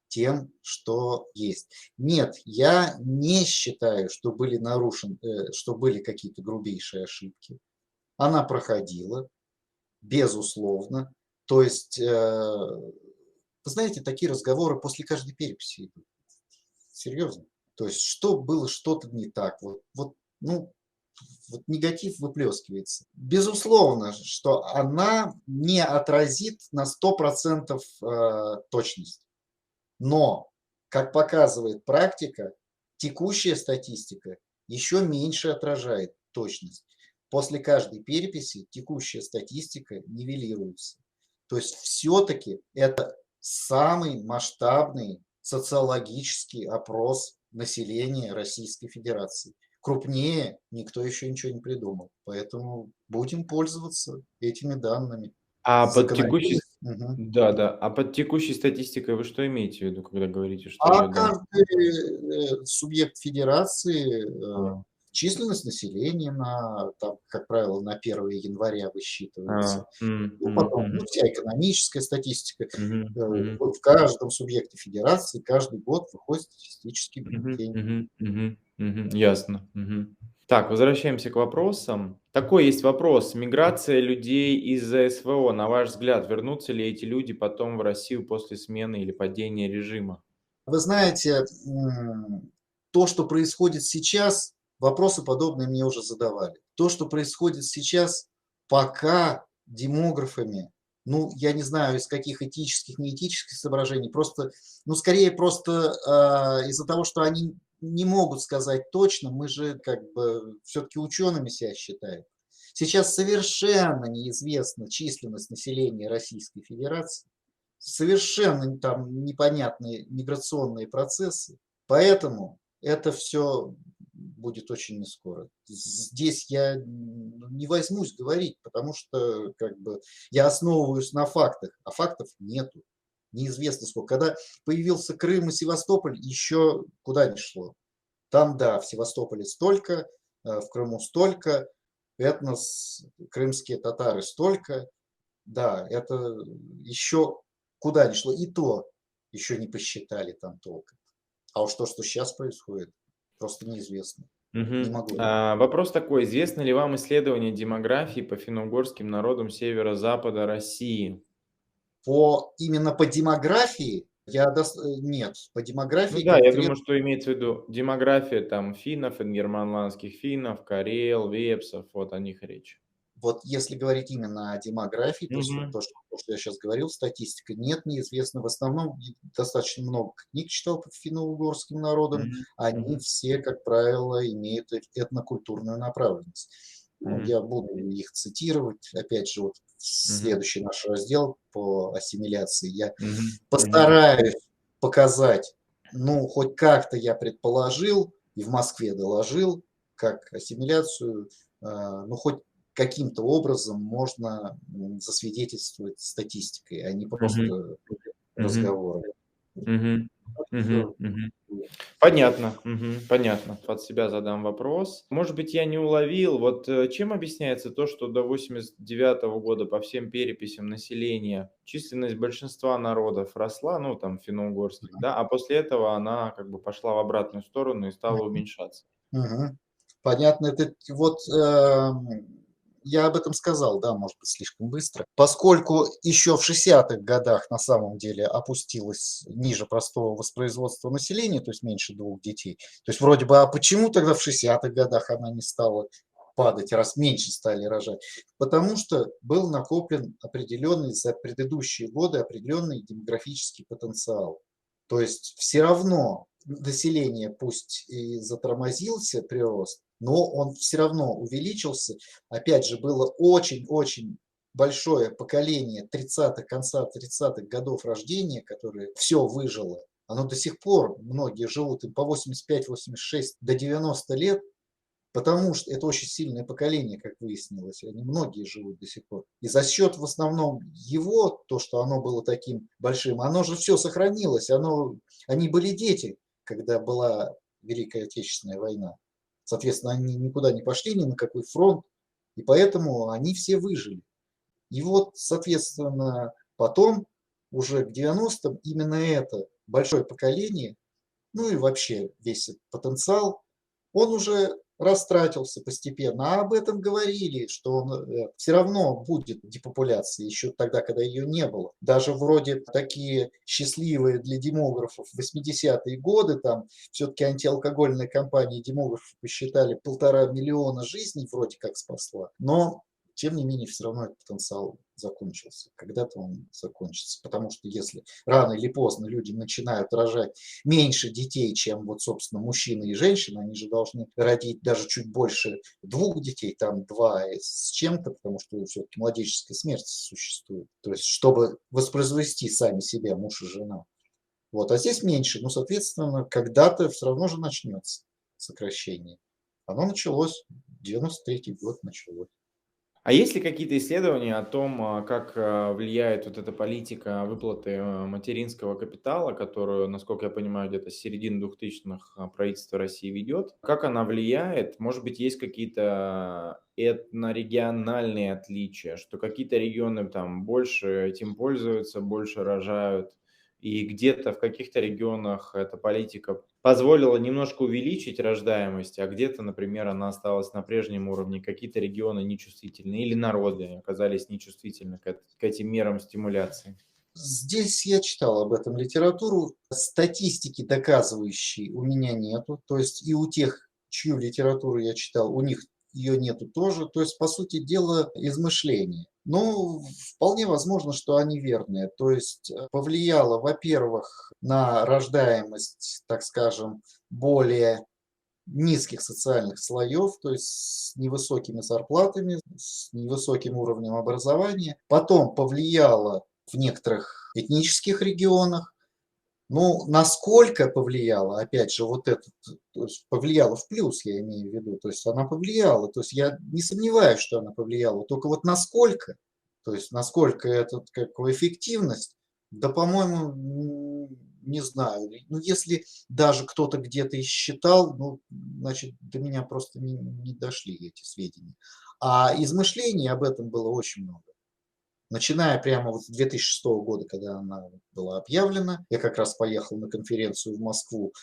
тем, что есть. Нет, я не считаю, что были нарушены, что были какие-то грубейшие ошибки. Она проходила, безусловно. То есть, вы знаете, такие разговоры после каждой переписи идут. Серьезно. То есть, что было что-то не так. Ну, вот негатив выплескивается. Безусловно, что она не отразит на 100% точность. Но, как показывает практика, текущая статистика еще меньше отражает точность. После каждой переписи текущая статистика нивелируется. То есть все-таки это самый масштабный социологический опрос населения Российской Федерации. Крупнее никто еще ничего не придумал. Поэтому будем пользоваться этими данными. А под текущей Закономерность. Мгм. да-да. А под текущей статистикой вы что имеете в виду, когда говорите, что А ее данные? каждый субъект федерации, А, численность населения, там, как правило, на 1 января высчитывается. Ну, потом, ну, мгм, вся экономическая статистика. мгм, мгм, В каждом субъекте федерации каждый год выходит статистический мгм, бюллетень. мгм, мгм, мгм. Ясно. Мгм. Так, возвращаемся к вопросам. Такой есть вопрос. Миграция людей из-за СВО. На ваш взгляд, вернутся ли эти люди потом в Россию после смены или падения режима? Вы знаете, то, что происходит сейчас, вопросы подобные мне уже задавали. То, что происходит сейчас, пока демографами, ну, я не знаю, из каких этических, неэтических соображений, просто, ну, скорее просто из-за того, что они не могут сказать точно, мы же как бы все-таки учеными себя считаем. Сейчас совершенно неизвестна численность населения Российской Федерации, совершенно там непонятные миграционные процессы, поэтому это все будет очень нескоро. Здесь я не возьмусь говорить, потому что как бы я основываюсь на фактах, а фактов нету. Неизвестно сколько. Когда появился Крым и Севастополь, еще куда ни шло. Там, да, в Севастополе столько, в Крыму столько, этнос, крымские татары столько, да, это еще куда ни шло, и то еще не посчитали там толком. А уж то, что сейчас происходит, просто неизвестно. Не Мгм. могу. Вопрос такой. Известно ли вам исследование демографии по финно-угорским народам северо-запада России? Именно по демографии нет, по Ну демографии да, я конкретно. думаю, что имеется в виду демография там финнов, ингерманландских финнов, карел, вепсов, вот о них речь. Вот если говорить именно о демографии, то есть вот Мгм. то, что я сейчас говорил, статистика, нет, неизвестно. В основном достаточно много книг читал по финно-угорским народам. Мгм. Они Мгм. все, как правило, имеют этнокультурную направленность. Ну, Мгм. я буду их цитировать. Опять же, вот Мгм. следующий наш раздел по ассимиляции. Я Мгм. Мгм. постараюсь показать, ну, хоть как-то я предположил и в Москве доложил, как ассимиляцию, ну, хоть каким-то образом можно засвидетельствовать статистикой, а не Мгм. просто Мгм. разговором. Мгм. Так Мгм. что, Мгм. Понятно, понятно. От себя задам вопрос. Может быть, я не уловил, вот, чем объясняется то, что до 89 года по всем переписям населения численность большинства народов росла, ну, там, финно-угорских, да, а после этого она как бы пошла в обратную сторону и стала уменьшаться? мгм. Понятно, это вот я об этом сказал, да, может быть, слишком быстро. Поскольку еще в 60-х годах на самом деле опустилось ниже простого воспроизводства населения, то есть меньше 2 детей, то есть вроде бы, а почему тогда в 60-х годах она не стала падать, раз меньше стали рожать? Потому что был накоплен определенный за предыдущие годы определенный демографический потенциал. То есть все равно население пусть и затормозился прирост, но он все равно увеличился. Опять же, было очень-очень большое поколение 30-х, конца 30-х годов рождения, которое все выжило. Оно до сих пор, многие живут им по 85-86 до 90 лет, потому что это очень сильное поколение, как выяснилось. Они многие живут до сих пор. И за счет в основном его, то, что оно было таким большим, оно же все сохранилось. Они были дети, когда была Великая Отечественная война. Соответственно, они никуда не пошли, ни на какой фронт, и поэтому они все выжили. И вот, соответственно, потом, уже к 90-м, именно это большое поколение, ну и вообще весь этот потенциал, он уже растратился постепенно. А об этом говорили, что он все равно будет депопуляция еще тогда, когда ее не было. Даже вроде такие счастливые для демографов 80-е годы, там все-таки антиалкогольная кампания демографов посчитали 1,5 миллиона жизней вроде как спасла. Но тем не менее, все равно этот потенциал закончился. Когда-то он закончится. Потому что если рано или поздно люди начинают рожать меньше детей, чем вот, собственно, мужчины и женщины, они же должны родить даже чуть больше 2 детей, там 2 с чем-то, потому что все-таки младенческая смерть существует. То есть, чтобы воспроизвести сами себя муж и жена. Вот, а здесь меньше, ну, соответственно, когда-то все равно же начнется сокращение. Оно началось, 93-й год началось. А есть ли какие-то исследования о том, как влияет вот эта политика выплаты материнского капитала, которую, насколько я понимаю, где-то с середины 2000-х правительство России ведет? Как она влияет? Может быть, есть какие-то этнорегиональные отличия, что какие-то регионы там больше этим пользуются, больше рожают, и где-то в каких-то регионах эта политика позволила немножко увеличить рождаемость, а где-то, например, она осталась на прежнем уровне, какие-то регионы нечувствительны или народы оказались нечувствительны к этим мерам стимуляции. Здесь я читал об этом литературу. Статистики, доказывающей, у меня нету. То есть и у тех, чью литературу я читал, у них ее нету тоже. То есть, по сути дела, измышления. Ну, вполне возможно, что они верные. То есть повлияло, во-первых, на рождаемость, так скажем, более низких социальных слоев, то есть с невысокими зарплатами, с невысоким уровнем образования. Потом повлияло в некоторых этнических регионах. Ну, насколько повлияло, опять же, вот это, то есть повлияло в плюс, я имею в виду, то есть она повлияла, то есть я не сомневаюсь, что она повлияла, только вот насколько, то есть насколько это как эффективность, да, по-моему, не знаю. Ну, если даже кто-то где-то и считал, ну, значит, до меня просто не дошли эти сведения. А измышлений об этом было очень много. Начиная прямо вот с 2006 года, когда она была объявлена, я как раз поехал на конференцию в Москву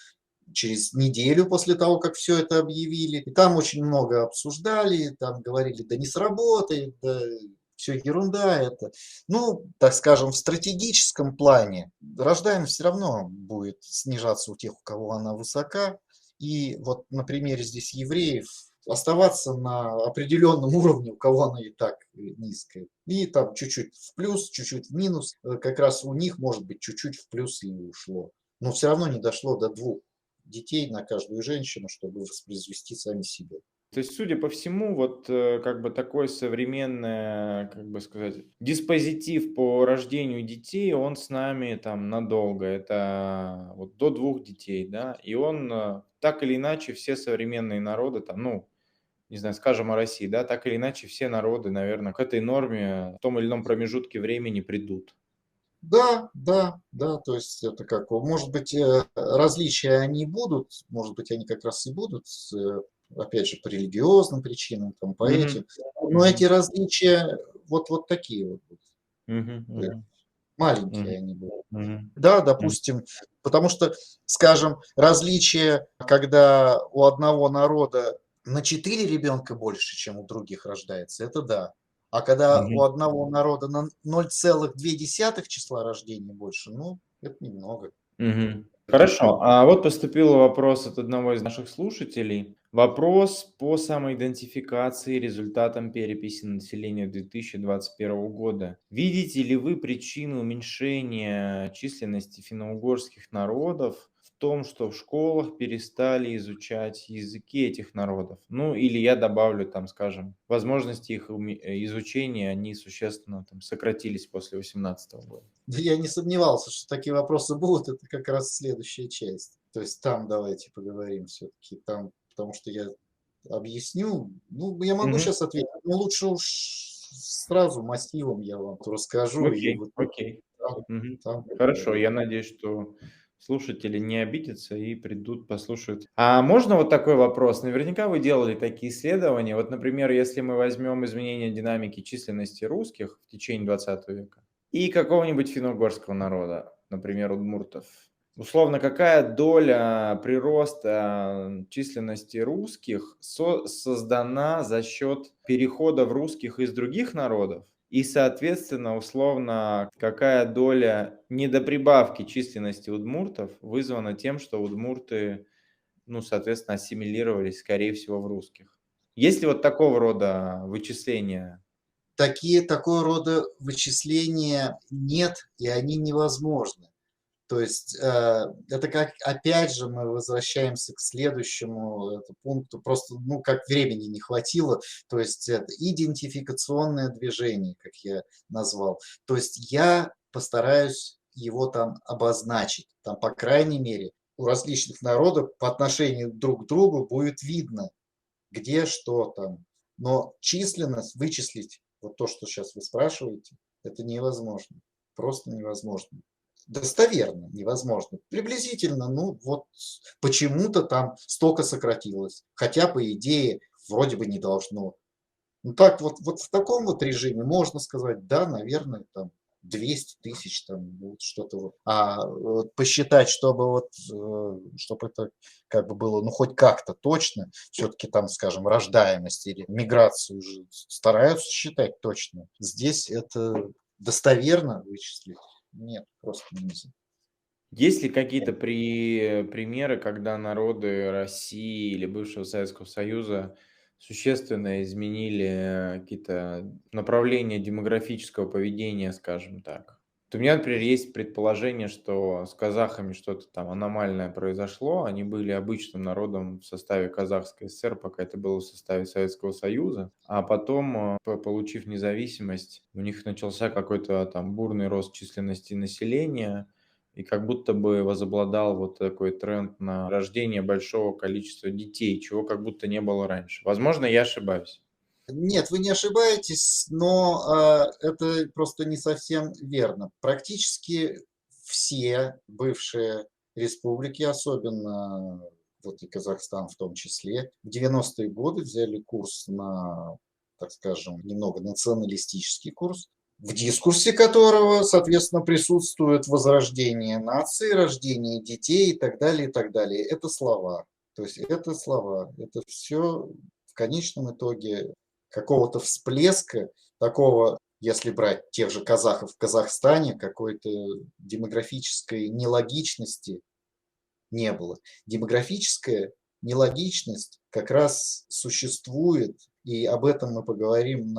через неделю после того, как все это объявили. И там очень много обсуждали, там говорили, да не сработает, да все ерунда это. Ну, так скажем, в стратегическом плане рождаемость все равно будет снижаться у тех, у кого она высока. И вот на примере здесь евреев оставаться на определенном уровне, у кого она и так низкая. И там чуть-чуть в плюс, чуть-чуть в минус. Как раз у них, может быть, чуть-чуть в плюс и ушло. Но все равно не дошло до 2 детей на каждую женщину, чтобы воспроизвести сами себя. То есть, судя по всему, вот как бы такой современный, как бы сказать, диспозитив по рождению детей, он с нами там надолго. Это вот до 2 детей, да, и он так или иначе все современные народы там, ну, не знаю, скажем о России, да, так или иначе все народы, наверное, к этой норме в том или ином промежутке времени придут. Да, да, да, то есть это как, может быть, различия они будут, может быть, они как раз и будут, опять же, по религиозным причинам, там, по Мгм. этим, но эти Мгм. различия вот такие вот будут, Мгм. то есть Мгм. маленькие Мгм. они будут. Мгм. Да, Мгм. допустим, потому что, скажем, различия, когда у одного народа на 4 ребенка больше, чем у других рождается, это да. А когда у Мгм. одного народа на 0,2 числа рождения больше, ну, это немного. Мгм. Это Хорошо, а вот поступил вопрос от одного из наших слушателей. Вопрос по самоидентификации результатам переписи населения 2021 года. Видите ли вы причину уменьшения численности финно-угорских народов в том, что в школах перестали изучать языки этих народов? Ну, или я добавлю там, скажем, возможности их изучения, они существенно там сократились после 2018 года. Да я не сомневался, что такие вопросы будут. Это как раз следующая часть. То есть там давайте поговорим все-таки. Там, потому что я объясню. Ну, я могу Мгм. сейчас ответить, но лучше уж сразу массивом я вам расскажу. И Окей, вот окей. там, Мгм. там Хорошо, поговорим. я надеюсь, что слушатели не обидятся и придут, послушают. А можно вот такой вопрос? Наверняка вы делали такие исследования. Вот, например, если мы возьмем изменение динамики численности русских в течение 20 века и какого-нибудь финно-угорского народа, например, удмуртов. Условно, какая доля прироста численности русских создана за счет перехода в русских из других народов? И, соответственно, условно, какая доля недоприбавки численности удмуртов вызвана тем, что удмурты, ну, соответственно, ассимилировались, скорее всего, в русских? Есть ли вот такого рода вычисления? Такого рода вычисления нет, и они невозможны. То есть это как, опять же, мы возвращаемся к следующему пункту, просто, ну, как времени не хватило, то есть это идентификационное движение, как я назвал. То есть я постараюсь его там обозначить, там, по крайней мере, у различных народов по отношению друг к другу будет видно, где что там. Но численность вычислить, вот то, что сейчас вы спрашиваете, это невозможно, просто невозможно. Достоверно невозможно. Приблизительно, ну вот почему-то там столько сократилось. Хотя, по идее, вроде бы не должно. Ну так вот в таком вот режиме можно сказать, да, наверное, там. 200 тысяч, там, вот что-то вот. А вот посчитать, чтобы вот, чтобы это как бы было, ну, хоть как-то точно, все-таки там, скажем, рождаемость или миграцию уже стараются считать точно. Здесь это достоверно вычислить? Нет, просто нельзя. Есть ли какие-то примеры, когда народы России или бывшего Советского Союза существенно изменили какие-то направления демографического поведения, скажем так? Вот у меня, например, есть предположение, что с казахами что-то там аномальное произошло. Они были обычным народом в составе Казахской ССР, пока это было в составе Советского Союза. А потом, получив независимость, у них начался какой-то там бурный рост численности населения, и как будто бы возобладал вот такой тренд на рождение большого количества детей, чего как будто не было раньше. Возможно, я ошибаюсь. Нет, вы не ошибаетесь, но это просто не совсем верно. Практически все бывшие республики, особенно вот и Казахстан в том числе, в 90-е годы взяли курс на, так скажем, немного националистический курс, в дискурсе которого, соответственно, присутствует возрождение нации, рождение детей и так далее, и так далее. Это слова. То есть это слова. Это все в конечном итоге какого-то всплеска, такого, если брать тех же казахов в Казахстане, какой-то демографической нелогичности не было. Демографическая нелогичность как раз существует, и об этом мы поговорим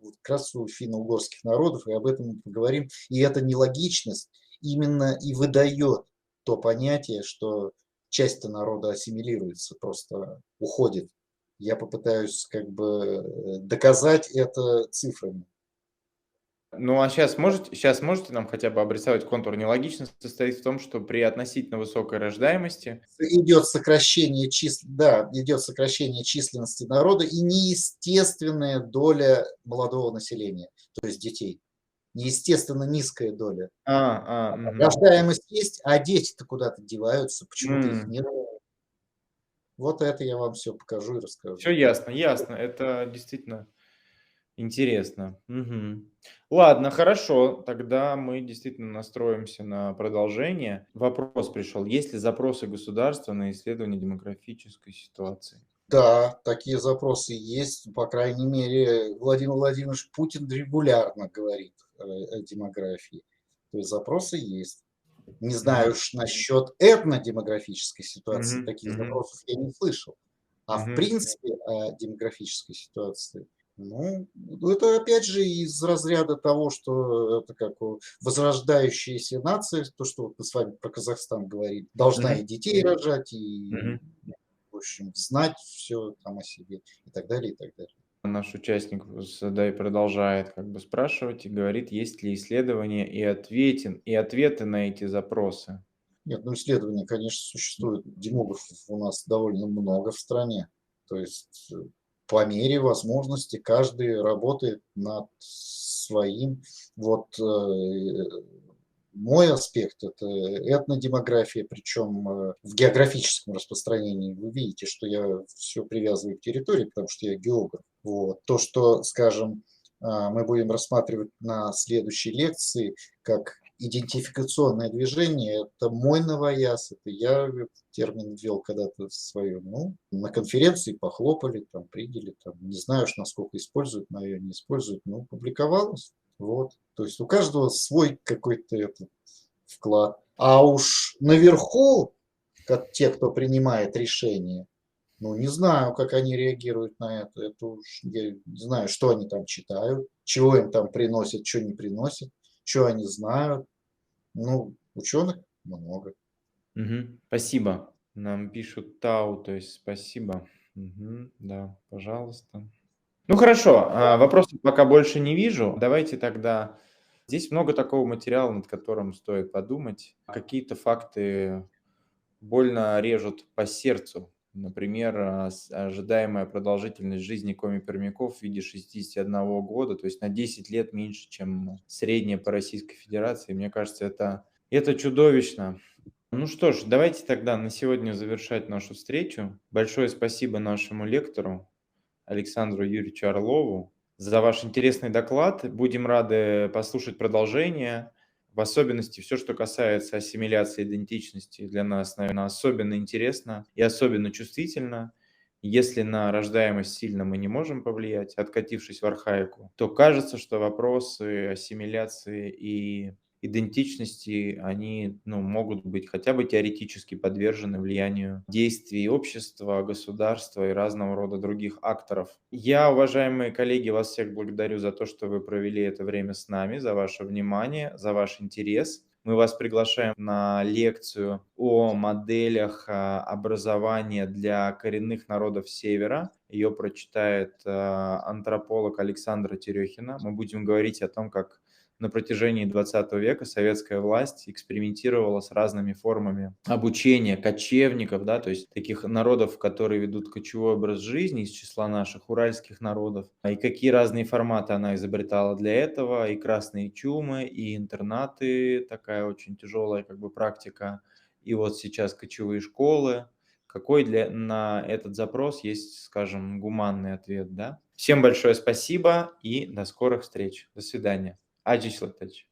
вот как раз у финно-угорских народов, и об этом мы поговорим. И эта нелогичность именно и выдает то понятие, что часть народа ассимилируется, просто уходит. Я попытаюсь как бы доказать это цифрами. Ну, а сейчас можете нам хотя бы обрисовать контур нелогичности? Состоит в том, что при относительно высокой рождаемости. Идет сокращение да, идет сокращение численности народа и неестественная доля молодого населения, то есть детей. Неестественно низкая доля. Мгм. Рождаемость есть, а дети-то куда-то деваются, почему-то их М. нет. Вот это я вам все покажу и расскажу. Всё ясно, ясно. Это действительно интересно. Мгм. Ладно, хорошо. Тогда мы действительно настроимся на продолжение. Вопрос пришел: есть ли запросы государства на исследование демографической ситуации? Да, такие запросы есть, по крайней мере, Владимир Владимирович Путин регулярно говорит о демографии. То есть запросы есть. Не знаю Мгм. уж насчет этнодемографической ситуации, Мгм. таких Мгм. запросов я не слышал. А в Мгм. принципе о демографической ситуации, ну, это опять же из разряда того, что это как возрождающаяся нация, то, что вот мы с вами про Казахстан говорили, должна Мгм. и детей рожать, и, Мгм. в общем, знать все там о себе, и так далее, и так далее. Наш участник продолжает как бы спрашивать и говорит, есть ли исследования и ответы на эти запросы. Нет, ну исследований, конечно, существует. Демографов у нас довольно много в стране. То есть по мере возможности каждый работает над своим. Вот мой аспект – это этнодемография, причем в географическом распространении. Вы видите, что я все привязываю к территории, потому что я географ. Вот. То, что, скажем, мы будем рассматривать на следующей лекции как идентификационное движение, это мой новояз, это я этот термин ввел когда-то в свою. Ну, на конференции похлопали, там приняли, там, не знаю уж, насколько используют, мое не используют, но публиковалось. Вот. То есть у каждого свой какой-то этот вклад. А уж наверху, как те, кто принимает решения, ну, не знаю, как они реагируют на это. Это уж я не знаю, что они там читают, чего им там приносят, что не приносят, что они знают. Ну, ученых много. Мгм. Спасибо. Нам пишут Тау, то есть спасибо. Мгм. Да, пожалуйста. Ну хорошо, вопросов пока больше не вижу. Давайте тогда. Здесь много такого материала, над которым стоит подумать. Какие-то факты больно режут по сердцу. Например, ожидаемая продолжительность жизни коми-пермяков в виде 61 года, то есть на 10 лет меньше, чем средняя по Российской Федерации. Мне кажется, это чудовищно. Ну что ж, давайте тогда на сегодня завершать нашу встречу. Большое спасибо нашему лектору Александру Юрьевичу Орлову за ваш интересный доклад. Будем рады послушать продолжение. В особенности все, что касается ассимиляции идентичности, для нас, наверное, особенно интересно и особенно чувствительно. Если на рождаемость сильно мы не можем повлиять, откатившись в архаику, то кажется, что вопросы ассимиляции и идентичности, они, ну, могут быть хотя бы теоретически подвержены влиянию действий общества, государства и разного рода других акторов. Я, уважаемые коллеги, вас всех благодарю за то, что вы провели это время с нами, за ваше внимание, за ваш интерес. Мы вас приглашаем на лекцию о моделях образования для коренных народов Севера. Ее прочитает антрополог Александра Терехина. Мы будем говорить о том, как на протяжении 20 века советская власть экспериментировала с разными формами обучения кочевников, да, то есть таких народов, которые ведут кочевой образ жизни из числа наших уральских народов, и какие разные форматы она изобретала для этого, и красные чумы, и интернаты, такая очень тяжелая как бы практика, и вот сейчас кочевые школы. Какой на этот запрос есть, скажем, гуманный ответ, да? Всем большое спасибо и до скорых встреч. До свидания. Aciz Latach.